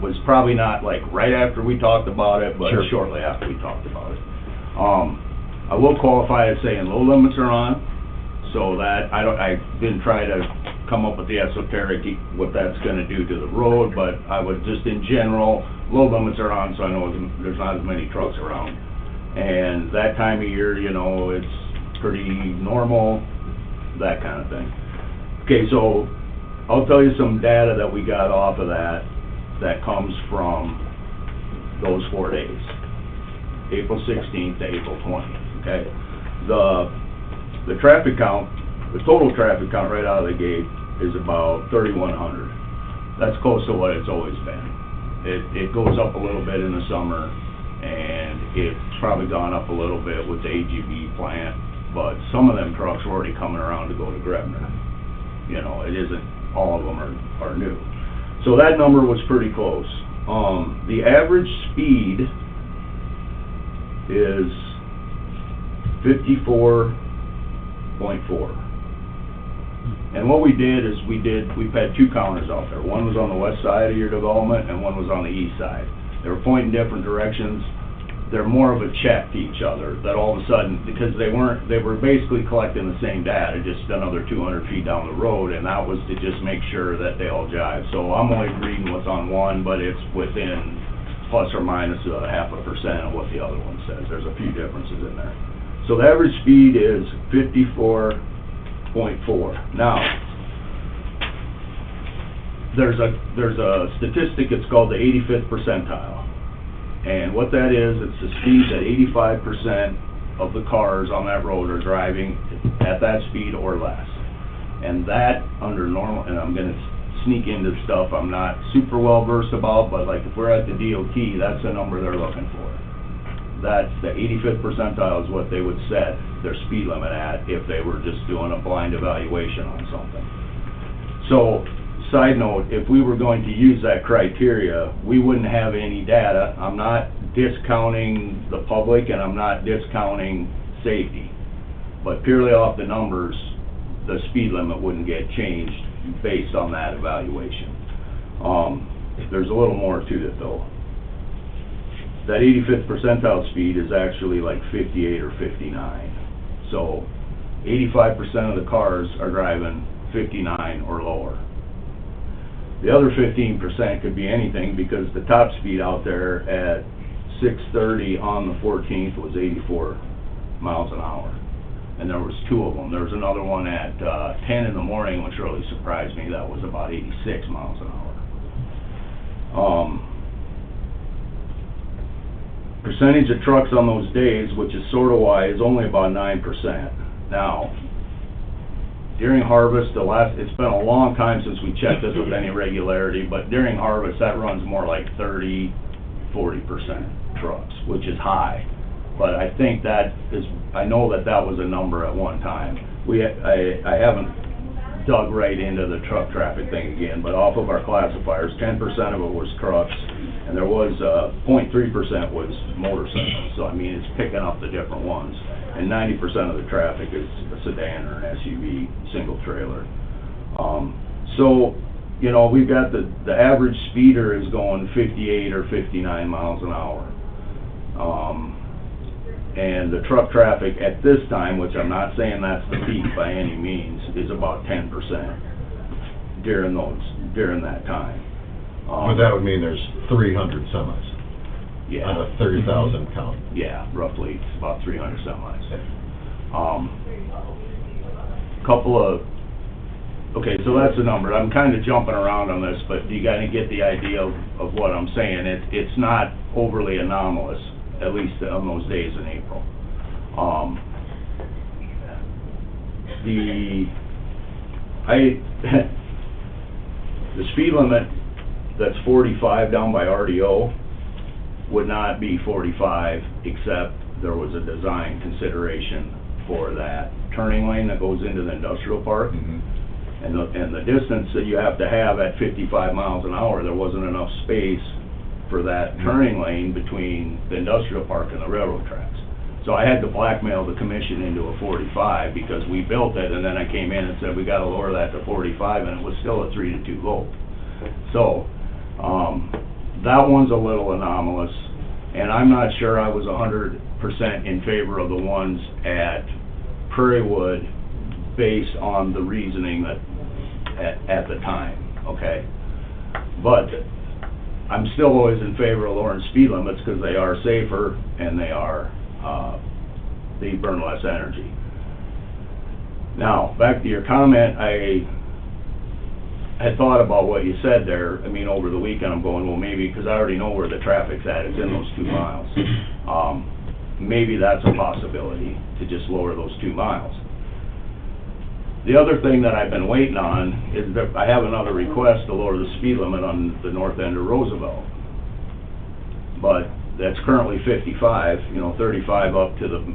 was probably not like right after we talked about it, but Sure. shortly after we talked about it. I will qualify as saying low limits are on, so that I didn't try to come up with the esoteric, what that's gonna do to the road, but I would just in general, low limits are on, so I know there's not as many trucks around. And that time of year, it's pretty normal, that kind of thing. Okay, so I'll tell you some data that we got off of that comes from those 4 days, April 16th to April 20th, okay? The traffic count, the total traffic count right out of the gate is about 3,100. That's close to what it's always been. It goes up a little bit in the summer, and it's probably gone up a little bit with the AGV plant, but some of them trucks are already coming around to go to Grebner. It isn't, all of them are new. So that number was pretty close. The average speed is 54.4. And what we did is we've had 2 counters out there. One was on the west side of your development and one was on the east side. They were pointing different directions. They're more of a check to each other, that all of a sudden, because they were basically collecting the same data, just another 200 feet down the road, and that was to just make sure that they all jive. So I'm only reading what's on one, but it's within plus or minus 0.5% of what the other one says. There's a few differences in there. So the average speed is 54.4. Now, there's a statistic, it's called the 85th percentile. And what that is, it's the speed that 85% of the cars on that road are driving at that speed or less. And that, under normal, and I'm gonna sneak into stuff I'm not super well versed about, but like if we're at the DOT, that's the number they're looking for. That's the 85th percentile is what they would set their speed limit at if they were just doing a blind evaluation on something. So, side note, if we were going to use that criteria, we wouldn't have any data. I'm not discounting the public and I'm not discounting safety, but purely off the numbers, the speed limit wouldn't get changed based on that evaluation. There's a little more to it though. That 85th percentile speed is actually like 58 or 59. So 85% of the cars are driving 59 or lower. The other 15% could be anything, because the top speed out there at 6:30 on the 14th was 84 miles an hour. And there was 2 of them. There was another one at 10 in the morning, which really surprised me. That was about 86 miles an hour. Percentage of trucks on those days, which is sort of why, is only about 9%. Now, during harvest, it's been a long time since we checked this with any regularity, but during harvest, that runs more like 30-40% trucks, which is high. But I think I know that was a number at one time. I haven't dug right into the truck traffic thing again, but off of our classifiers, 10% of it was trucks, and there was 0.3% was motorcycles. So I mean, it's picking up the different ones, and 90% of the traffic is a sedan or an SUV, single trailer. So you know, we've got the average speeder is going 58 or 59 miles an hour. And the truck traffic at this time, which I'm not saying that's the peak by any means, is about 10% during that time. But that would mean there's 300 semis Yeah. on a 30,000 count. Yeah, roughly, it's about 300 semis. Okay, so that's the number. I'm kind of jumping around on this, but you gotta get the idea of what I'm saying. It's not overly anomalous, at least on those days in April. The speed limit that's 45 down by RDO would not be 45, except there was a design consideration for that turning lane that goes into the industrial park. And the distance that you have to have at 55 miles an hour, there wasn't enough space for that turning lane between the industrial park and the railroad tracks. So I had to blackmail the commission into a 45 because we built it, and then I came in and said, we gotta lower that to 45, and it was still a 3-2 vote. So, that one's a little anomalous, and I'm not sure I was 100% in favor of the ones at Prairie Wood based on the reasoning that at the time, okay? But I'm still always in favor of lowering speed limits because they are safer and they burn less energy. Now, back to your comment, I had thought about what you said there. I mean, over the weekend, I'm going, well, maybe, because I already know where the traffic's at, it's in those 2 miles. Maybe that's a possibility, to just lower those 2 miles. The other thing that I've been waiting on is that I have another request to lower the speed limit on the north end of Roosevelt. But that's currently 55, 35 up to the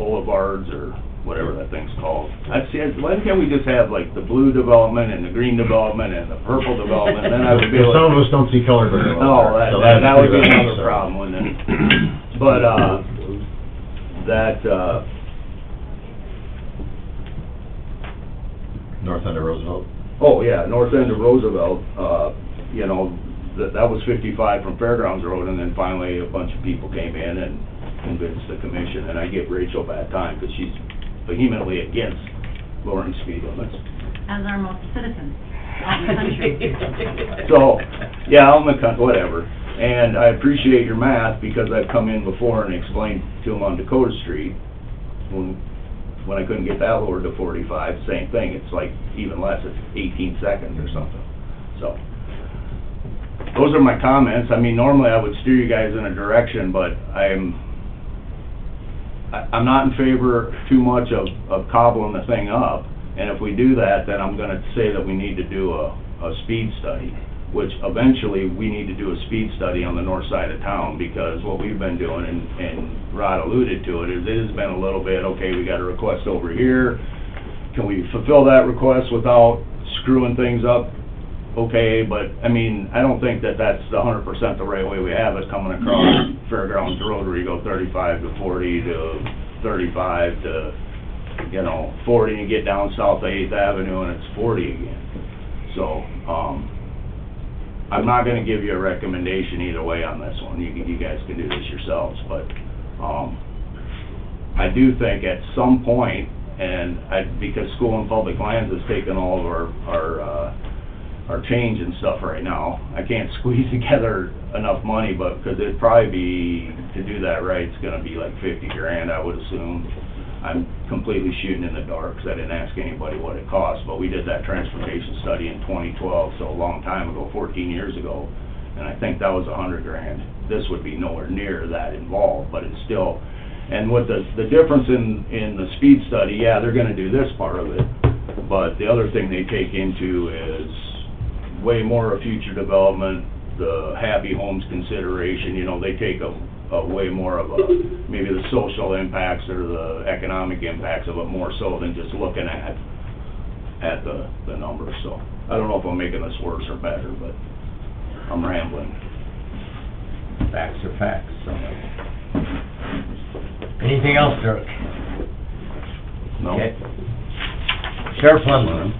boulevards or whatever that thing's called. I'd say, why can't we just have like the blue development and the green development and the purple development, and then I would be able to... Some of us don't see color very well. No, so that would be pretty bad, another so. problem, wouldn't it? But, North end of Roosevelt. oh, yeah, north end of Roosevelt, that was 55 from Fairgrounds Road, and then finally a bunch of people came in and convinced the commission, and I give Rachel a bad time, because she's vehemently against lowering speed limits. As are most citizens out in the country. So, yeah, out in the country, whatever. And I appreciate your math, because I've come in before and explained to them on Dakota Street, when I couldn't get that lowered to 45, same thing, it's like even less, it's 18 seconds or something. So, those are my comments. I mean, normally I would steer you guys in a direction, but I'm not in favor too much of cobbling the thing up. And if we do that, then I'm gonna say that we need to do a speed study, which eventually we need to do a speed study on the north side of town, because what we've been doing, and Rod alluded to it, is it has been a little bit, okay, we got a request over here, can we fulfill that request without screwing things up? Okay, but, I mean, I don't think that that's 100% the right way we have it coming across Fairgrounds Road, where you go 35 to 40 to 35 to, 40, and you get down South 8th Avenue and it's 40 again. So, I'm not gonna give you a recommendation either way on this one. You guys can do this yourselves, but, I do think at some point, because School and Public Lands has taken all of our change and stuff right now, I can't squeeze together enough money, but, because it'd probably be, to do that right, it's gonna be like 50 grand, I would assume. I'm completely shooting in the dark, because I didn't ask anybody what it cost, but we did that transportation study in 2012, so a long time ago, 14 years ago, and I think that was 100 grand. This would be nowhere near that involved, but it's still, and with the difference in the speed study, yeah, they're gonna do this part of it, But the other thing they take into is way more of future development, the happy homes consideration, you know, they take a way more of maybe the social impacts or the economic impacts of it more so than just looking at the numbers, so. I don't know if I'm making this worse or better, but I'm rambling. Facts are facts, so. Anything else, Dirk? No? Okay. Sheriff Lindblom.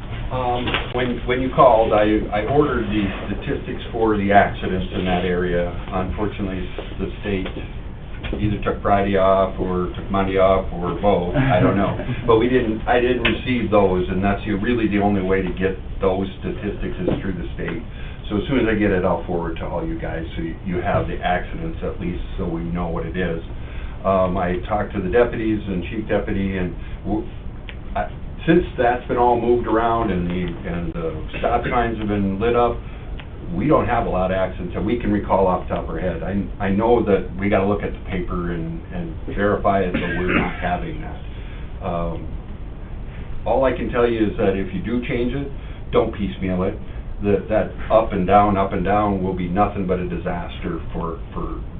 When you called, I ordered the statistics for the accidents in that area. Unfortunately, the state either took Friday off or took Monday off or both, I don't know. But I didn't receive those, and that's really the only way to get those statistics is through the state. So as soon as I get it, I'll forward to all you guys, so you have the accidents at least, so we know what it is. I talked to the deputies and chief deputy, and since that's been all moved around and the stop signs have been lit up, we don't have a lot of accidents that we can recall off the top of our head. I know that we gotta look at the paper and verify it, but we're not having that. All I can tell you is that if you do change it, don't piecemeal it. That up and down will be nothing but a disaster for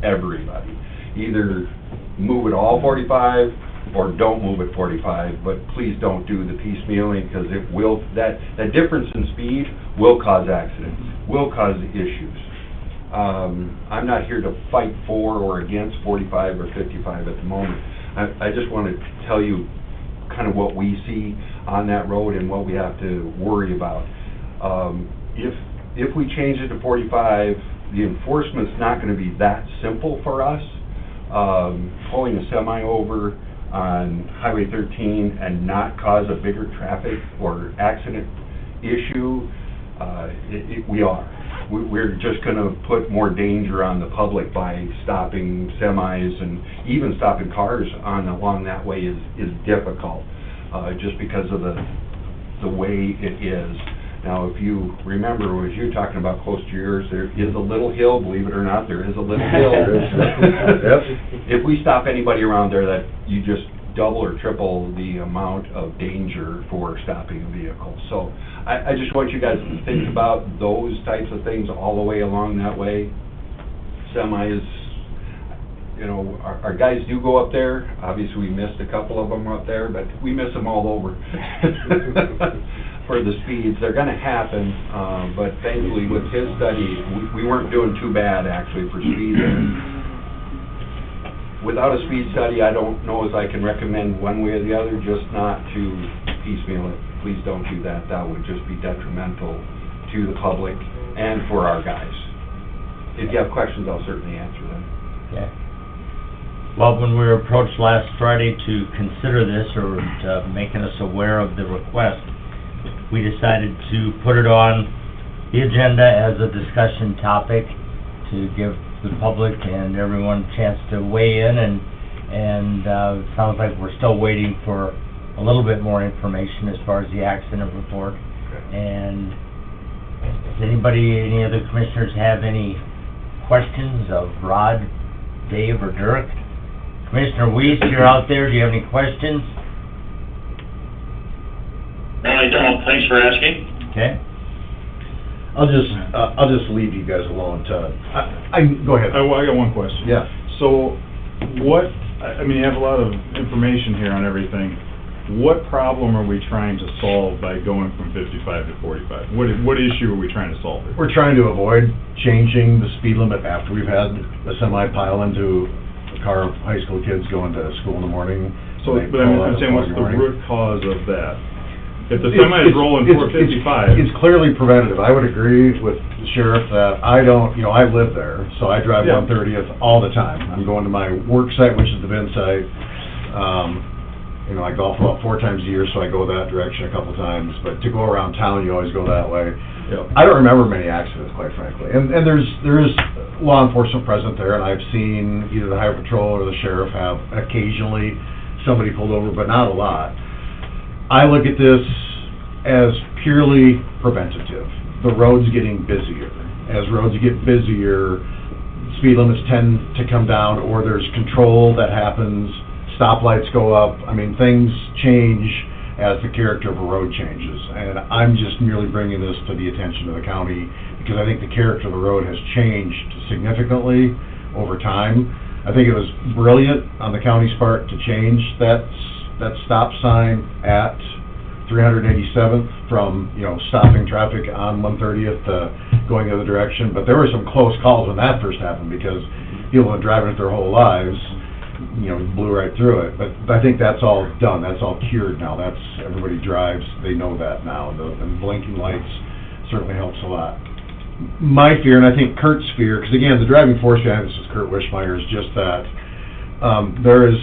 everybody. Either move it all 45 or don't move it 45, but please don't do the piecemealing, because it will, that difference in speed will cause accidents, will cause issues. I'm not here to fight for or against 45 or 55 at the moment. I just want to tell you kind of what we see on that road and what we have to worry about. If we change it to 45, the enforcement's not going to be that simple for us. Pulling a semi over on Highway 13 and not cause a bigger traffic or accident issue, we're just going to put more danger on the public by stopping semis, and even stopping cars along that way is difficult, just because of the way it is. Now, if you remember, as you're talking about close to yours, there is a little hill, believe it or not, there is a little hill. If we stop anybody around there, that you just double or triple the amount of danger for stopping a vehicle. So I just want you guys to think about those types of things all the way along that way. Semis, you know, our guys do go up there. Obviously, we missed a couple of them up there, but we miss them all over. For the speeds, they're going to happen, but thankfully with his study, we weren't doing too bad actually for speed. Without a speed study, I don't know as I can recommend one way or the other, just not to piecemeal it. Please don't do that. That would just be detrimental to the public and for our guys. If you have questions, I'll certainly answer them. Okay. Well, when we were approached last Friday to consider this, or making us aware of the request, we decided to put it on the agenda as a discussion topic to give the public and everyone a chance to weigh in, and it sounds like we're still waiting for a little bit more information as far as the accident report. And does any other commissioners have any questions of Rod, Dave, or Dirk? Commissioner Weiss, you're out there, do you have any questions? No, I don't. Thanks for asking. Okay. I'll just leave you guys alone to, go ahead. I got one question. Yeah. So, I mean, you have a lot of information here on everything. What problem are we trying to solve by going from 55 to 45? What issue are we trying to solve here? We're trying to avoid changing the speed limit after we've had a semi pile into a car of high school kids going to school in the morning. So, but I'm saying, what's the root cause of that? If the semi is rolling 455... It's clearly preventative. I would agree with the sheriff that I live there, so I drive 130th all the time. I'm going to my work site, which is the bin site. I golf about 4 times a year, so I go that direction a couple times. But to go around town, you always go that way. Yep. I don't remember many accidents, quite frankly. And there is law enforcement present there, and I've seen either the highway patrol or the sheriff have occasionally somebody pulled over, but not a lot. I look at this as purely preventative. The road's getting busier. As roads get busier, speed limits tend to come down, or there's control that happens, stoplights go up. I mean, things change as the character of a road changes. And I'm just merely bringing this to the attention of the county, because I think the character of the road has changed significantly over time. I think it was brilliant on the county's part to change that stop sign at 387th from, stopping traffic on 130th to going the other direction. But there were some close calls when that first happened, because people have been driving it their whole lives, blew right through it. But I think that's all done, that's all cured now. Everybody drives, they know that now, and blinking lights certainly helps a lot. My fear, and I think Kurt's fear, because again, the driving force behind this is Kurt Wishmeyer, is just that there is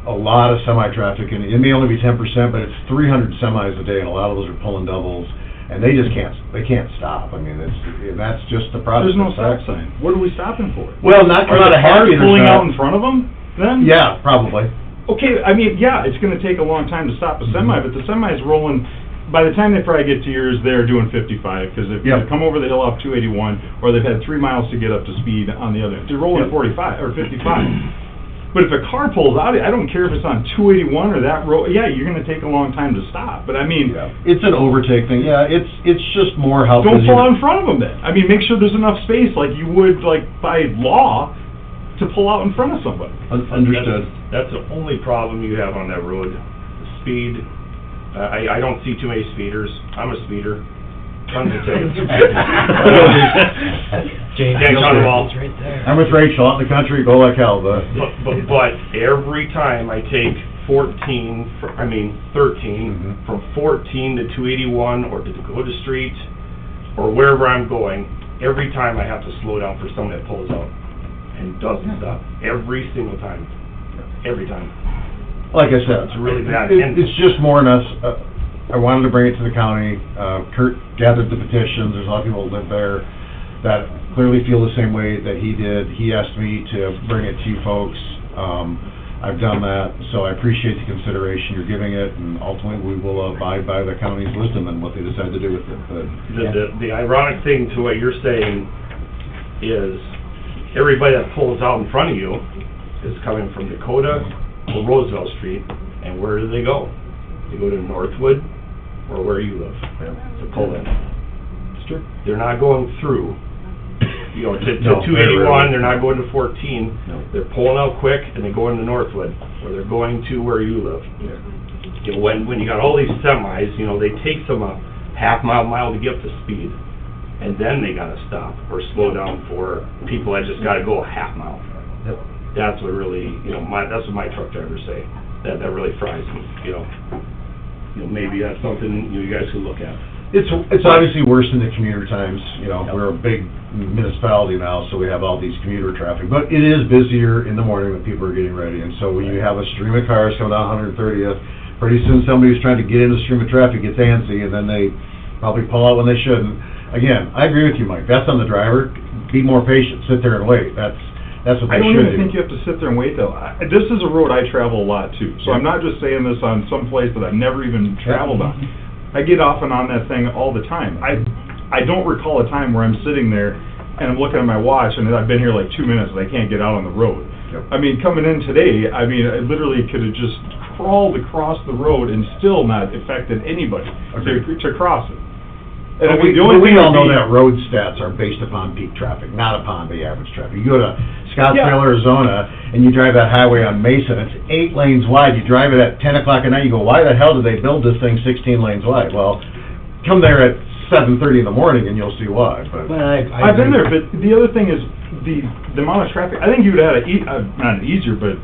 a lot of semi-traffic, and it may only be 10%, but it's 300 semis a day, and a lot of those are pulling doubles, and they can't stop. I mean, that's just the process. There's no stop sign. What are we stopping for? Well, not Are out the of cars happiness. pulling out in front of them, then? Yeah, probably. Okay, I mean, yeah, it's gonna take a long time to stop a semi, but the semi's rolling, by the time they probably get to yours, they're doing 55, because if Yep. they come over the hill off 281, or they've had 3 miles to get up to speed on the other, they're rolling Yep. 45, or 55. But if a car pulls out, I don't care if it's on 281 or that road, yeah, you're gonna take a long time to stop, but I mean, Yeah. It's an overtake thing, yeah, it's just more how don't busy. pull out in front of them then. I mean, make sure there's enough space, like you would, like, by law, to pull out in front of somebody. Understood. That's the only problem you have on that road, the speed. I don't see too many speeders. I'm a speeder. Tons of tickets. James, Can't count them all. right there. I'm with Rachel, out in the country, go like hell, But every time I take 13, from 14 to 281 or to Dakota Street or wherever I'm going, every time I have to slow down for someone that pulls out and doesn't stop. Every single time. Every time. like I said, It's really bad. It's just more than us. I wanted to bring it to the county. Kurt gathered the petitions. There's a lot of people that live there that clearly feel the same way that he did. He asked me to bring it to you folks. I've done that, so I appreciate the consideration you're giving it, and ultimately we will abide by the county's wisdom and what they decide to do with it. But The ironic thing to what you're saying is everybody that pulls out in front of you is coming from Dakota or Roosevelt Street, and where do they go? They go to Northwood or where you live to pull in. It's true. They're not going through, to No, 281, they're not going to 14. No. They're pulling out quick and they go into Northwood, or they're going to where you live. When you got all these semis, they take them a half mile to get up to speed, and then they gotta stop or slow down for people that just gotta go a half mile. Yep. That's what really, that's what my truck drivers say. That really fries me, maybe that's something you guys could look at. It's obviously worse in the commuter times. We're a big municipality now, so we have all these commuter traffic. But it is busier in the morning when people are getting ready. And so when you have a stream of cars coming down 130th, pretty soon somebody who's trying to get into the stream of traffic gets antsy, and then they probably pull out when they shouldn't. Again, I agree with you, Mike. That's on the driver. Be more patient. Sit there and wait. That's what I they don't should even do. think you have to sit there and wait, though. This is a road I travel a lot, too. So I'm not just saying this on some place that I've never even traveled on. I get off and on that thing all the time. I don't recall a time where I'm sitting there and I'm looking at my watch and I've been here like 2 minutes and I can't get out on the road. Yep. I mean, coming in today, I literally could have just crawled across the road and still not affected anybody to cross it. And But we all know that road stats are based upon peak traffic, not upon the average traffic. You go to Scottsdale, Arizona, and you drive that highway on Mesa, and it's 8 lanes wide. You drive it at 10 o'clock at night, you go, why the hell did they build this thing 16 lanes wide? Well, come there at 7:30 in the morning and you'll see why. But I've been there, but the other thing is the amount of traffic. I think you would have had not an easier, but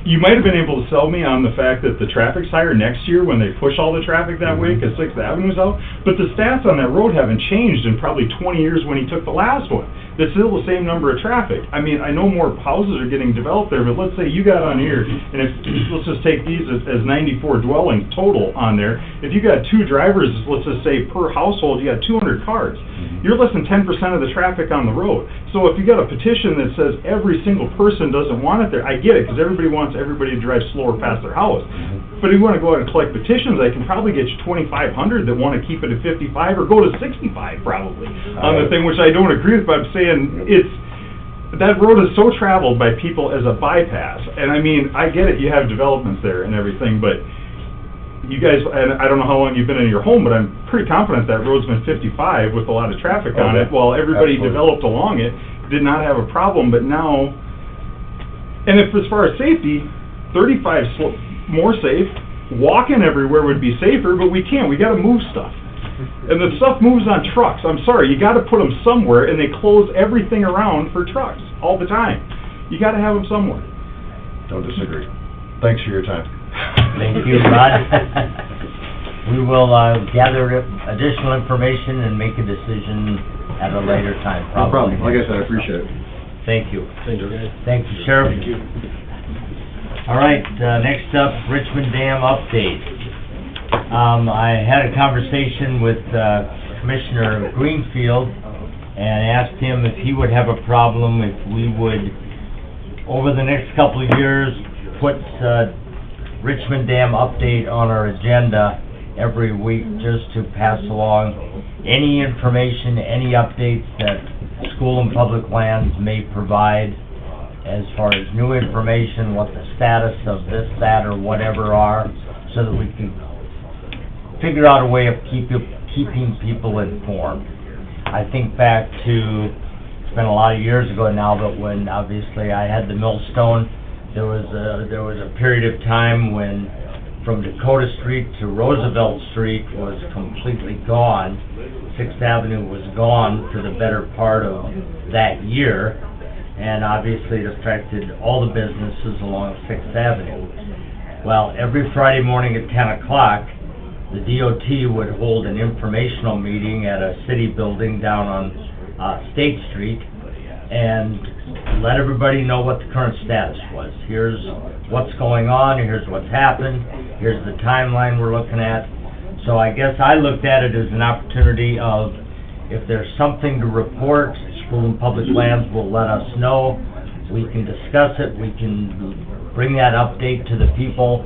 you might have been able to sell me on the fact that the traffic's higher next year when they push all the traffic that way because 6th Avenue's out. But the stats on that road haven't changed in probably 20 years when he took the last one. It's still the same number of traffic. I mean, I know more houses are getting developed there, but let's say you got on here, and let's just take these as 94 dwellings total on there. If you got 2 drivers, let's just say per household, you got 200 cars. You're less than 10% of the traffic on the road. So if you got a petition that says every single person doesn't want it there, I get it, because everybody wants everybody to drive slower past their house. But if you want to go out and collect petitions, I can probably get you 2,500 that want to keep it at 55 or go to 65 probably on the thing, which I don't agree with, but I'm saying that road is so traveled by people as a bypass. And I mean, I get it, you have developments there and everything, but you guys, and I don't know how long you've been in your home, but I'm pretty confident that road's been 55 with a lot of traffic on it, Okay. while everybody Absolutely. developed along it, did not have a problem, but now, and if as far as safety, 35's more safe, walking everywhere would be safer, but we can't, we gotta move stuff. And the stuff moves on trucks, I'm sorry, you gotta put them somewhere, and they close everything around for trucks, all the time. You gotta have them somewhere. Don't disagree. Thanks for your time. Thank you, Rod. We will, gather additional information and make a decision at a later time, No probably. problem, like I said, I appreciate it. Thank you. Thank you, guys. Thank you, Sheriff. Thank you. All right, next up, Richmond Dam update. I had a conversation with Commissioner Greenfield and asked him if he would have a problem if we would, over the next couple of years, put Richmond Dam update on our agenda every week just to pass along any information, any updates that School and Public Lands may provide as far as new information, what the status of this, that, or whatever are, so that we can figure out a way of keeping people informed. I think back to, it's been a lot of years ago now, but when obviously I had the millstone, there was a period of time when from Dakota Street to Roosevelt Street was completely gone. 6th Avenue was gone for the better part of that year, and obviously it affected all the businesses along 6th Avenue. Well, every Friday morning at 10 o'clock, the DOT would hold an informational meeting at a city building down on State Street and let everybody know what the current status was. Here's what's going on, here's what's happened, here's the timeline we're looking at. So I guess I looked at it as an opportunity of, if there's something to report, School and Public Lands will let us know. We can discuss it, we can bring that update to the people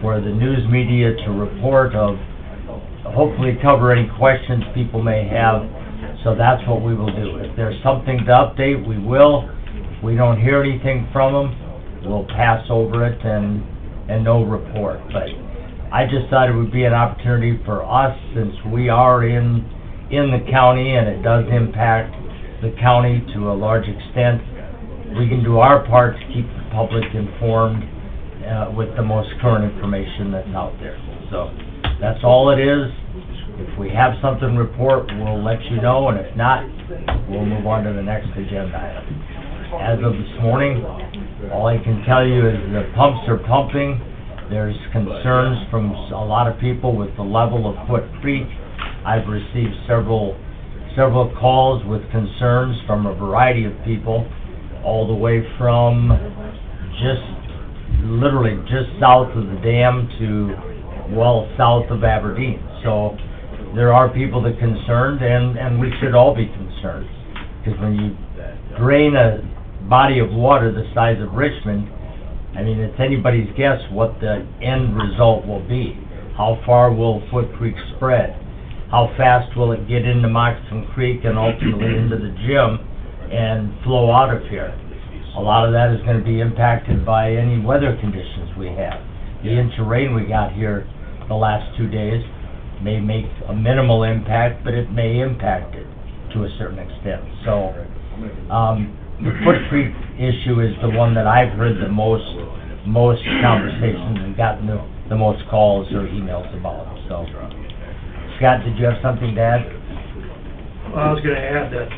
for the news media to report of, hopefully cover any questions people may have. So that's what we will do. If there's something to update, we will. If we don't hear anything from them, we'll pass over it and no report. But I just thought it would be an opportunity for us, since we are in the county and it does impact the county to a large extent. We can do our part to keep the public informed with the most current information that's out there. So that's all it is. If we have something to report, we'll let you know, and if not, we'll move on to the next agenda item. As of this morning, all I can tell you is the pumps are pumping. There's concerns from a lot of people with the level of Foot Creek. I've received several calls with concerns from a variety of people, all the way from literally just south of the dam to well south of Aberdeen. So there are people that are concerned, and we should all be concerned. Because when you drain a body of water the size of Richmond, I mean, it's anybody's guess what the end result will be. How far will Foot Creek spread? How fast will it get into Moccasin Creek and ultimately into the gym and flow out of here? A lot of that is going to be impacted by any weather conditions we have. The inch of rain we got here the last 2 days may make a minimal impact, but it may impact it to a certain extent. So, the Foot Creek issue is the one that I've heard the most conversations and gotten the most calls or emails about. So, Scott, did you have something to add? Well, I was gonna add that,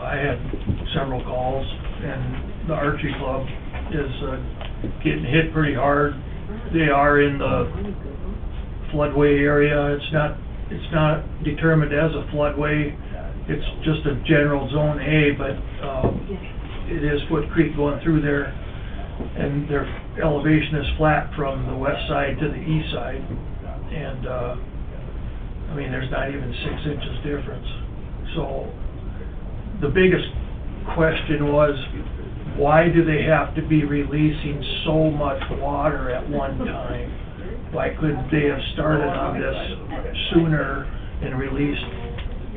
I had several calls, and the Archery Club is, getting hit pretty hard. They are in the floodway area. It's not determined as a floodway. It's just a general zone A, but, it is Foot Creek going through there, and their elevation is flat from the west side to the east side. And, I mean, there's not even 6 inches difference. So, the biggest question was, why do they have to be releasing so much water at one time? Why couldn't they have started on this sooner and released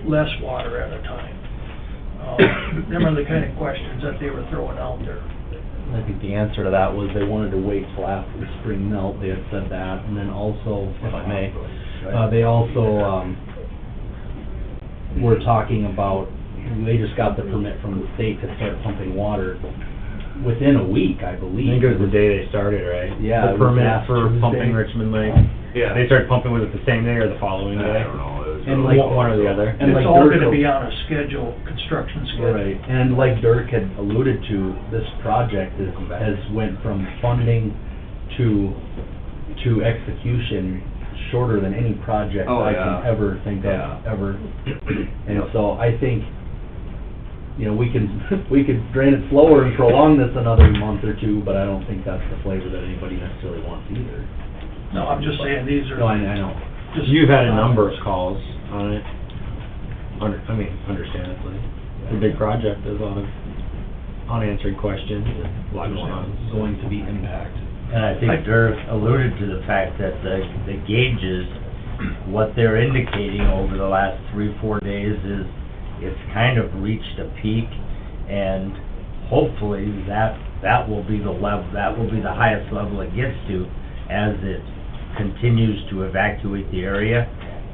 less water at a time? Them are the kind of questions that they were throwing out there. I think the answer to that was they wanted to wait till after the spring melt, they had said that, and then also, if I may, they also, were talking about, they just got the permit from the state to start pumping water within a week, I believe. I think it was the day they started, right? Yeah, The it was permit last for pumping Tuesday. Richmond Lake. Yeah. They started pumping, was it the same day or the following day? I don't know, it was. And really like- One or the other. And like It's all Dirk gonna al- be on a schedule, construction schedule. Right, and like Dirk had alluded to, this project has went from funding to execution shorter than any project Oh, I yeah. can ever think of, Yeah. ever. And so I think, you know, we could drain it slower and prolong this another month or two, but I don't think that's the flavor that anybody necessarily wants either. No, I'm just saying, these are. No, I know. just- You've had a number of calls on it. Understandably. It's a big project, there's a lot of unanswered questions, a lot going on. Going to be impact. And I think Dirk alluded to the fact that the gauges, what they're indicating over the last 3-4 days is it's kind of reached a peak, and hopefully that will be the level, that will be the highest level it gets to as it continues to evacuate the area,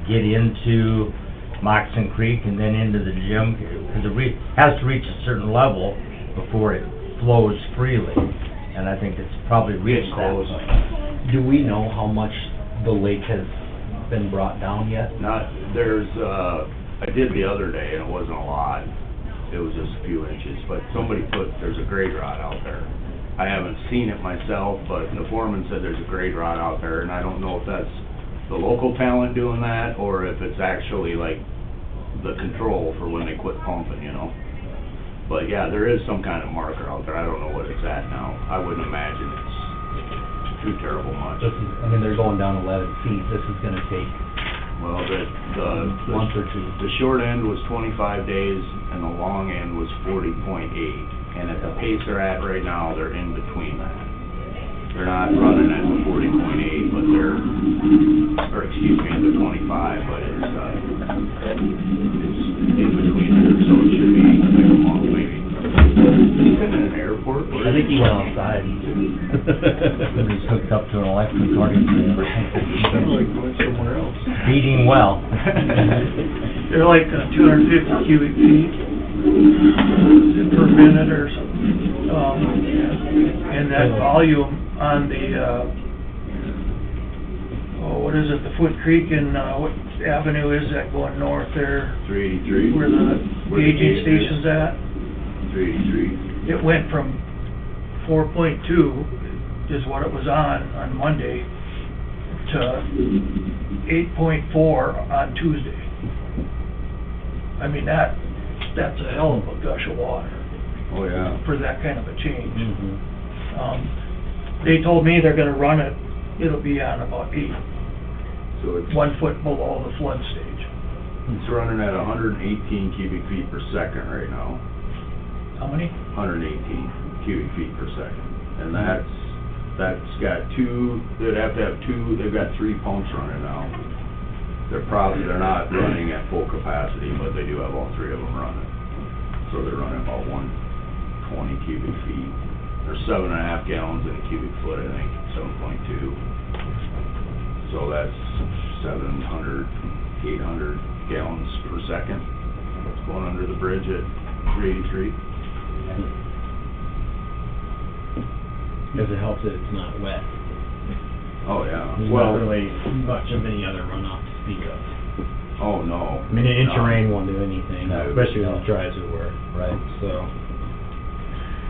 get into Moxon Creek and then into the gym, because it has to reach a certain level before it flows freely, and I think it's probably reached that. Do we know how much the lake has been brought down yet? I did the other day, and it wasn't a lot. It was just a few inches, but there's a grade rod out there. I haven't seen it myself, but the foreman said there's a grade rod out there, and I don't know if that's the local talent doing that, or if it's actually like the control for when they quit pumping, you know? But yeah, there is some kind of marker out there. I don't know what it's at now. I wouldn't imagine it's too terrible much. They're going down 11 feet. This is gonna take Well, a month or two. The short end was 25 days, and the long end was 40.8. And at the pace they're at right now, they're in between that. They're not running at the 40.8, but at the 25, but it's in between there, so it should be like a month maybe. He's been in an airport. I think he went outside. Somebody's hooked up to an electric recording Sounds like going somewhere else. Feeding well. They're like 250 cubic feet per minute or something. And that volume on the, what is it, the Foot Creek and, what avenue is that going north there? 383. Where the gauging station's at? 383. It went from 4.2 is what it was on Monday to 8.4 on Tuesday. I mean, that's a hell of a gush of water Oh, yeah. for that kind of a change. They told me they're gonna run it, it'll be on about 8, So it's 1 foot below the flood stage. It's running at 118 cubic feet per second right now. How many? 118 cubic feet per second. And that's got they'd have to have they've got 3 pumps running now. They're not running at full capacity, but they do have all 3 of them running. So they're running about 120 cubic feet. There's 7.5 gallons in a cubic foot, I think, 7.2. So that's 700, 800 gallons per second. It's going under the bridge at 383. Because it helps that it's not wet. Oh, yeah. There's not really much of any other runoff to speak of. Oh, no. I mean, an inch of No. rain won't do anything, No. especially as dry as we were. Right. So,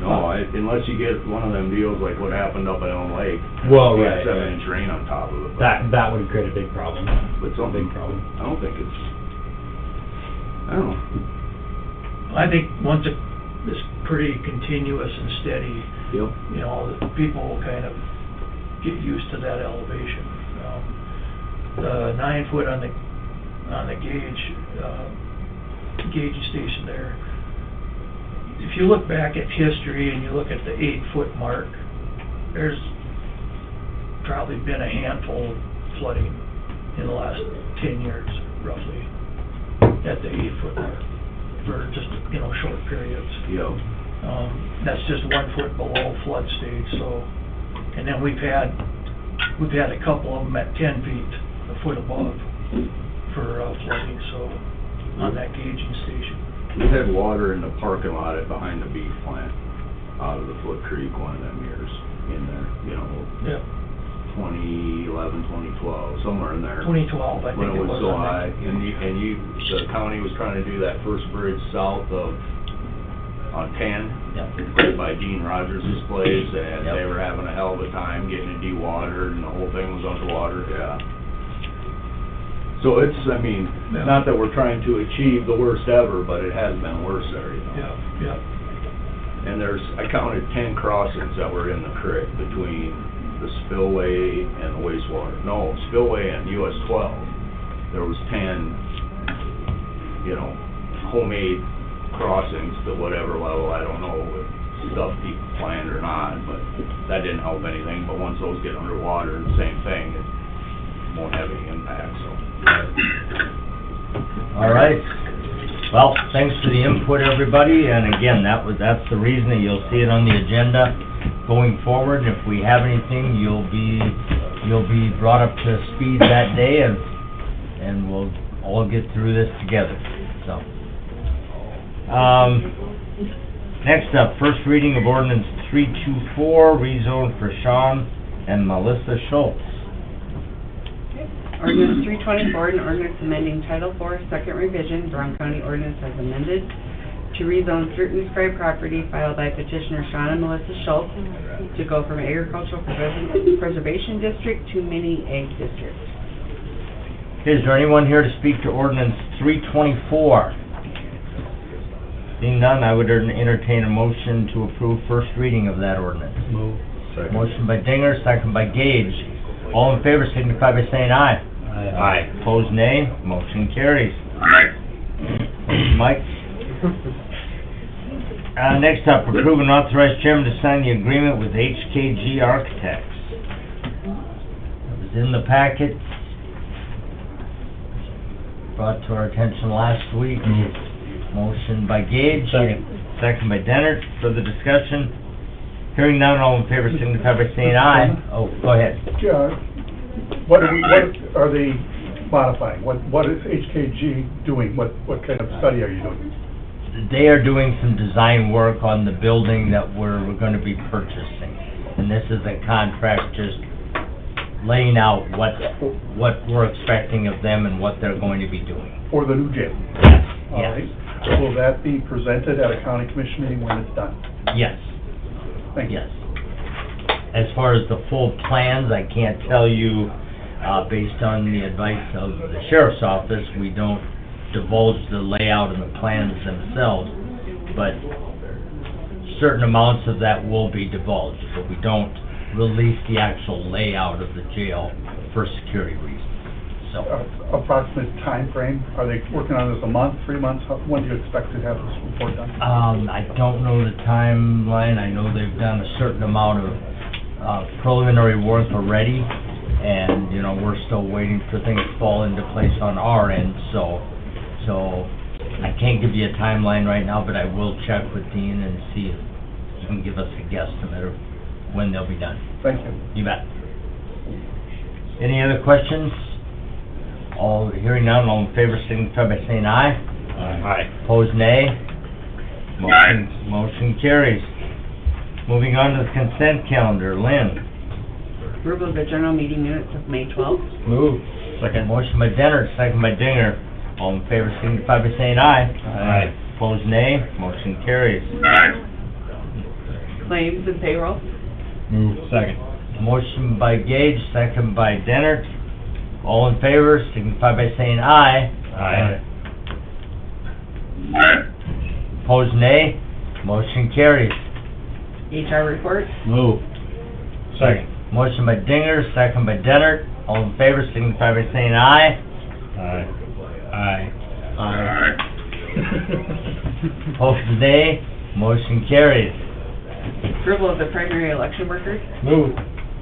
No, unless you get one of them deals like what happened up at Elm Lake. Well, You right, had right. 7-inch rain on top of it. But that would create a big problem. But A something, big problem. I don't think it's, I don't know. I think once it is pretty continuous and steady, Yep. you know, the people will kind of get used to that elevation. The 9 foot on the gauging station there, if you look back at history and you look at the 8 foot mark, there's probably been a handful of flooding in the last 10 years, roughly, at the 8 foot mark, for just, short periods. Yep. That's just 1 foot below flood stage, so, and then we've had a couple of them at 10 feet, a foot above for flooding, so, on that gauging station. We had water in the parking lot at behind the beef plant, out of the Foot Creek one of them years, in there, you know, Yeah, 2011, 2012, somewhere in there. 2012, I think When it it was so I high, think. and the county was trying to do that first bridge south of, on 10, right by Dean Rogers' place, and they were having a hell of a time getting it dewatered, and the whole thing was underwater, yeah. So it's, I mean, Yeah. not that we're trying to achieve the worst ever, but it has been worse there, you know? Yeah. And I counted 10 crossings that were in the creek between the spillway and the wastewater. No, spillway and US 12. There was 10, you know, homemade crossings to whatever level, I don't know if stuff people planned or not, but that didn't help anything. But once those get underwater, the same thing, it won't have any impact, so. All right. Well, thanks for the input, everybody, and again, that's the reason that you'll see it on the agenda going forward. If we have anything, you'll be brought up to speed that day, and we'll all get through this together, so. Next up, first reading of ordinance 324, rezone for Sean and Melissa Schultz. Ordinance 324, an ordinance amending Title IV, second revision, Brown County ordinance as amended, to rezone certain described property filed by petitioner Sean and Melissa Schultz to go from agricultural preservation district to mini ag district. Is there anyone here to speak to ordinance 324? Seeing none, I would entertain a motion to approve first reading of that ordinance. Move. Second. Motion by Dinger, second by Gage. All in favor signify by saying aye. Aye. Opposed, nay. Motion carries. Mike? Next up, approve and authorize chairman to sign the agreement with HKG Architects. It was in the packet. Brought to our attention last week. Motion by Gage. Second by Dennert. Further discussion? Hearing none, all in favor signify by saying aye. Oh, go ahead. What are they modifying? What is HKG doing? What kind of study are you doing? They are doing some design work on the building that we're going to be purchasing. And this is a contract just laying out what we're expecting of them and what they're going to be doing. For the new jail? Yes. All right. Will that be presented at a county commission meeting when it's done? Yes. Thank you. Yes. As far as the full plans, I can't tell you, based on the advice of the sheriff's office, we don't divulge the layout and the plans themselves, but certain amounts of that will be divulged, but we don't release the actual layout of the jail for security reasons, so. Approximate time frame? Are they working on this a month, 3 months? When do you expect to have this report done? I don't know the timeline. I know they've done a certain amount of preliminary work already, and, you know, we're still waiting for things to fall into place on our end, so I can't give you a timeline right now, but I will check with Dean and see if he can give us a guesstimate of when they'll be done. Thank you. You bet. Any other questions? All, hearing none, all in favor signify by saying aye. Aye. Opposed, nay. Motion carries. Moving on to the consent calendar, Lynn. Approval of the general meeting minutes of May 12th. Move. Second. Motion by Dennert, second by Dinger. All in favor signify by saying aye. Aye. Opposed, nay. Motion carries. Claims and payroll. Move. Second. Motion by Gage, second by Dennert. All in favor signify by saying aye. Aye. Opposed, nay. Motion carries. HR report. Move. Second. Motion by Dinger, second by Dennert. All in favor signify by saying aye. Aye. Aye. Opposed, nay. Motion carries. Approval of the primary election workers. Move.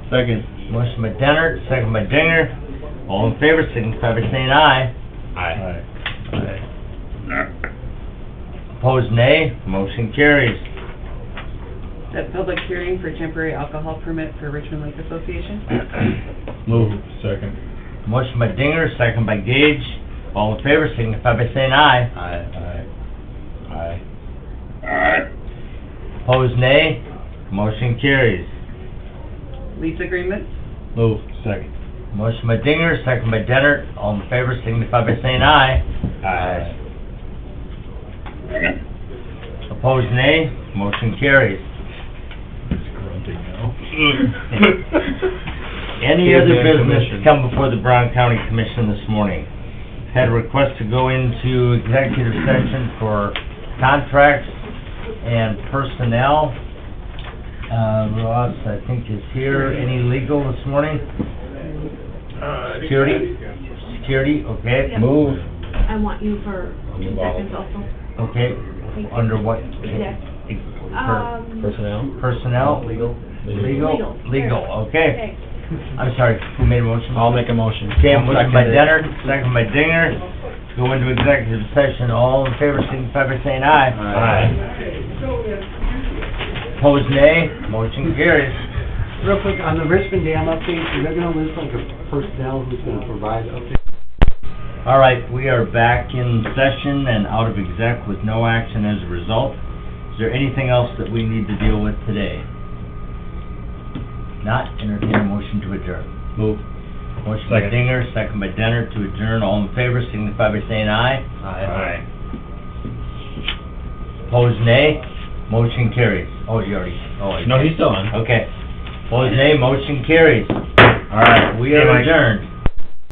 Second. Motion by Dennert, second by Dinger. All in favor signify by saying aye. Aye. Opposed, nay. Motion carries. Set public hearing for temporary alcohol permit for Richmond Lake Association. Move. Second. Motion by Dinger, second by Gage. All in favor, signify by saying aye. Aye. Aye. Opposed, nay. Motion carries. Lease agreements. Move. Second. Motion by Dinger, second by Dennert. All in favor, signify by saying aye. Aye. Opposed, nay. Motion carries. Grunting now. Any Good other man, business to Commissioner. come before the Brown County Commission this morning? Had a request to go into executive session for contracts and personnel. Ross, I think, is here. Any legal this morning? Security? Security, okay. Yep. Move. I want you for 2 seconds also. Okay, under what? Exec. Personnel? Personnel? Legal? Legal, okay. I'm sorry, who made a motion? I'll make a motion. Okay, motion by Second it. Dennert, second by Dinger, go into executive session, all in favor, signify by saying aye. Aye. Opposed, nay, motion carries. Real quick, on the Richmond Dam update, is there gonna list like a personnel who's gonna provide updates? All right, we are back in session and out of exec with no action as a result. Is there anything else that we need to deal with today? Not, entertain a motion to adjourn. Move. Motion by Second. Dinger, second by Dennert to adjourn, all in favor, signify by saying aye. Aye. Opposed, nay, motion carries. Oh, you already, No, he's still on. okay. Opposed, nay, motion carries. All right, we Hey, are Mike. adjourned.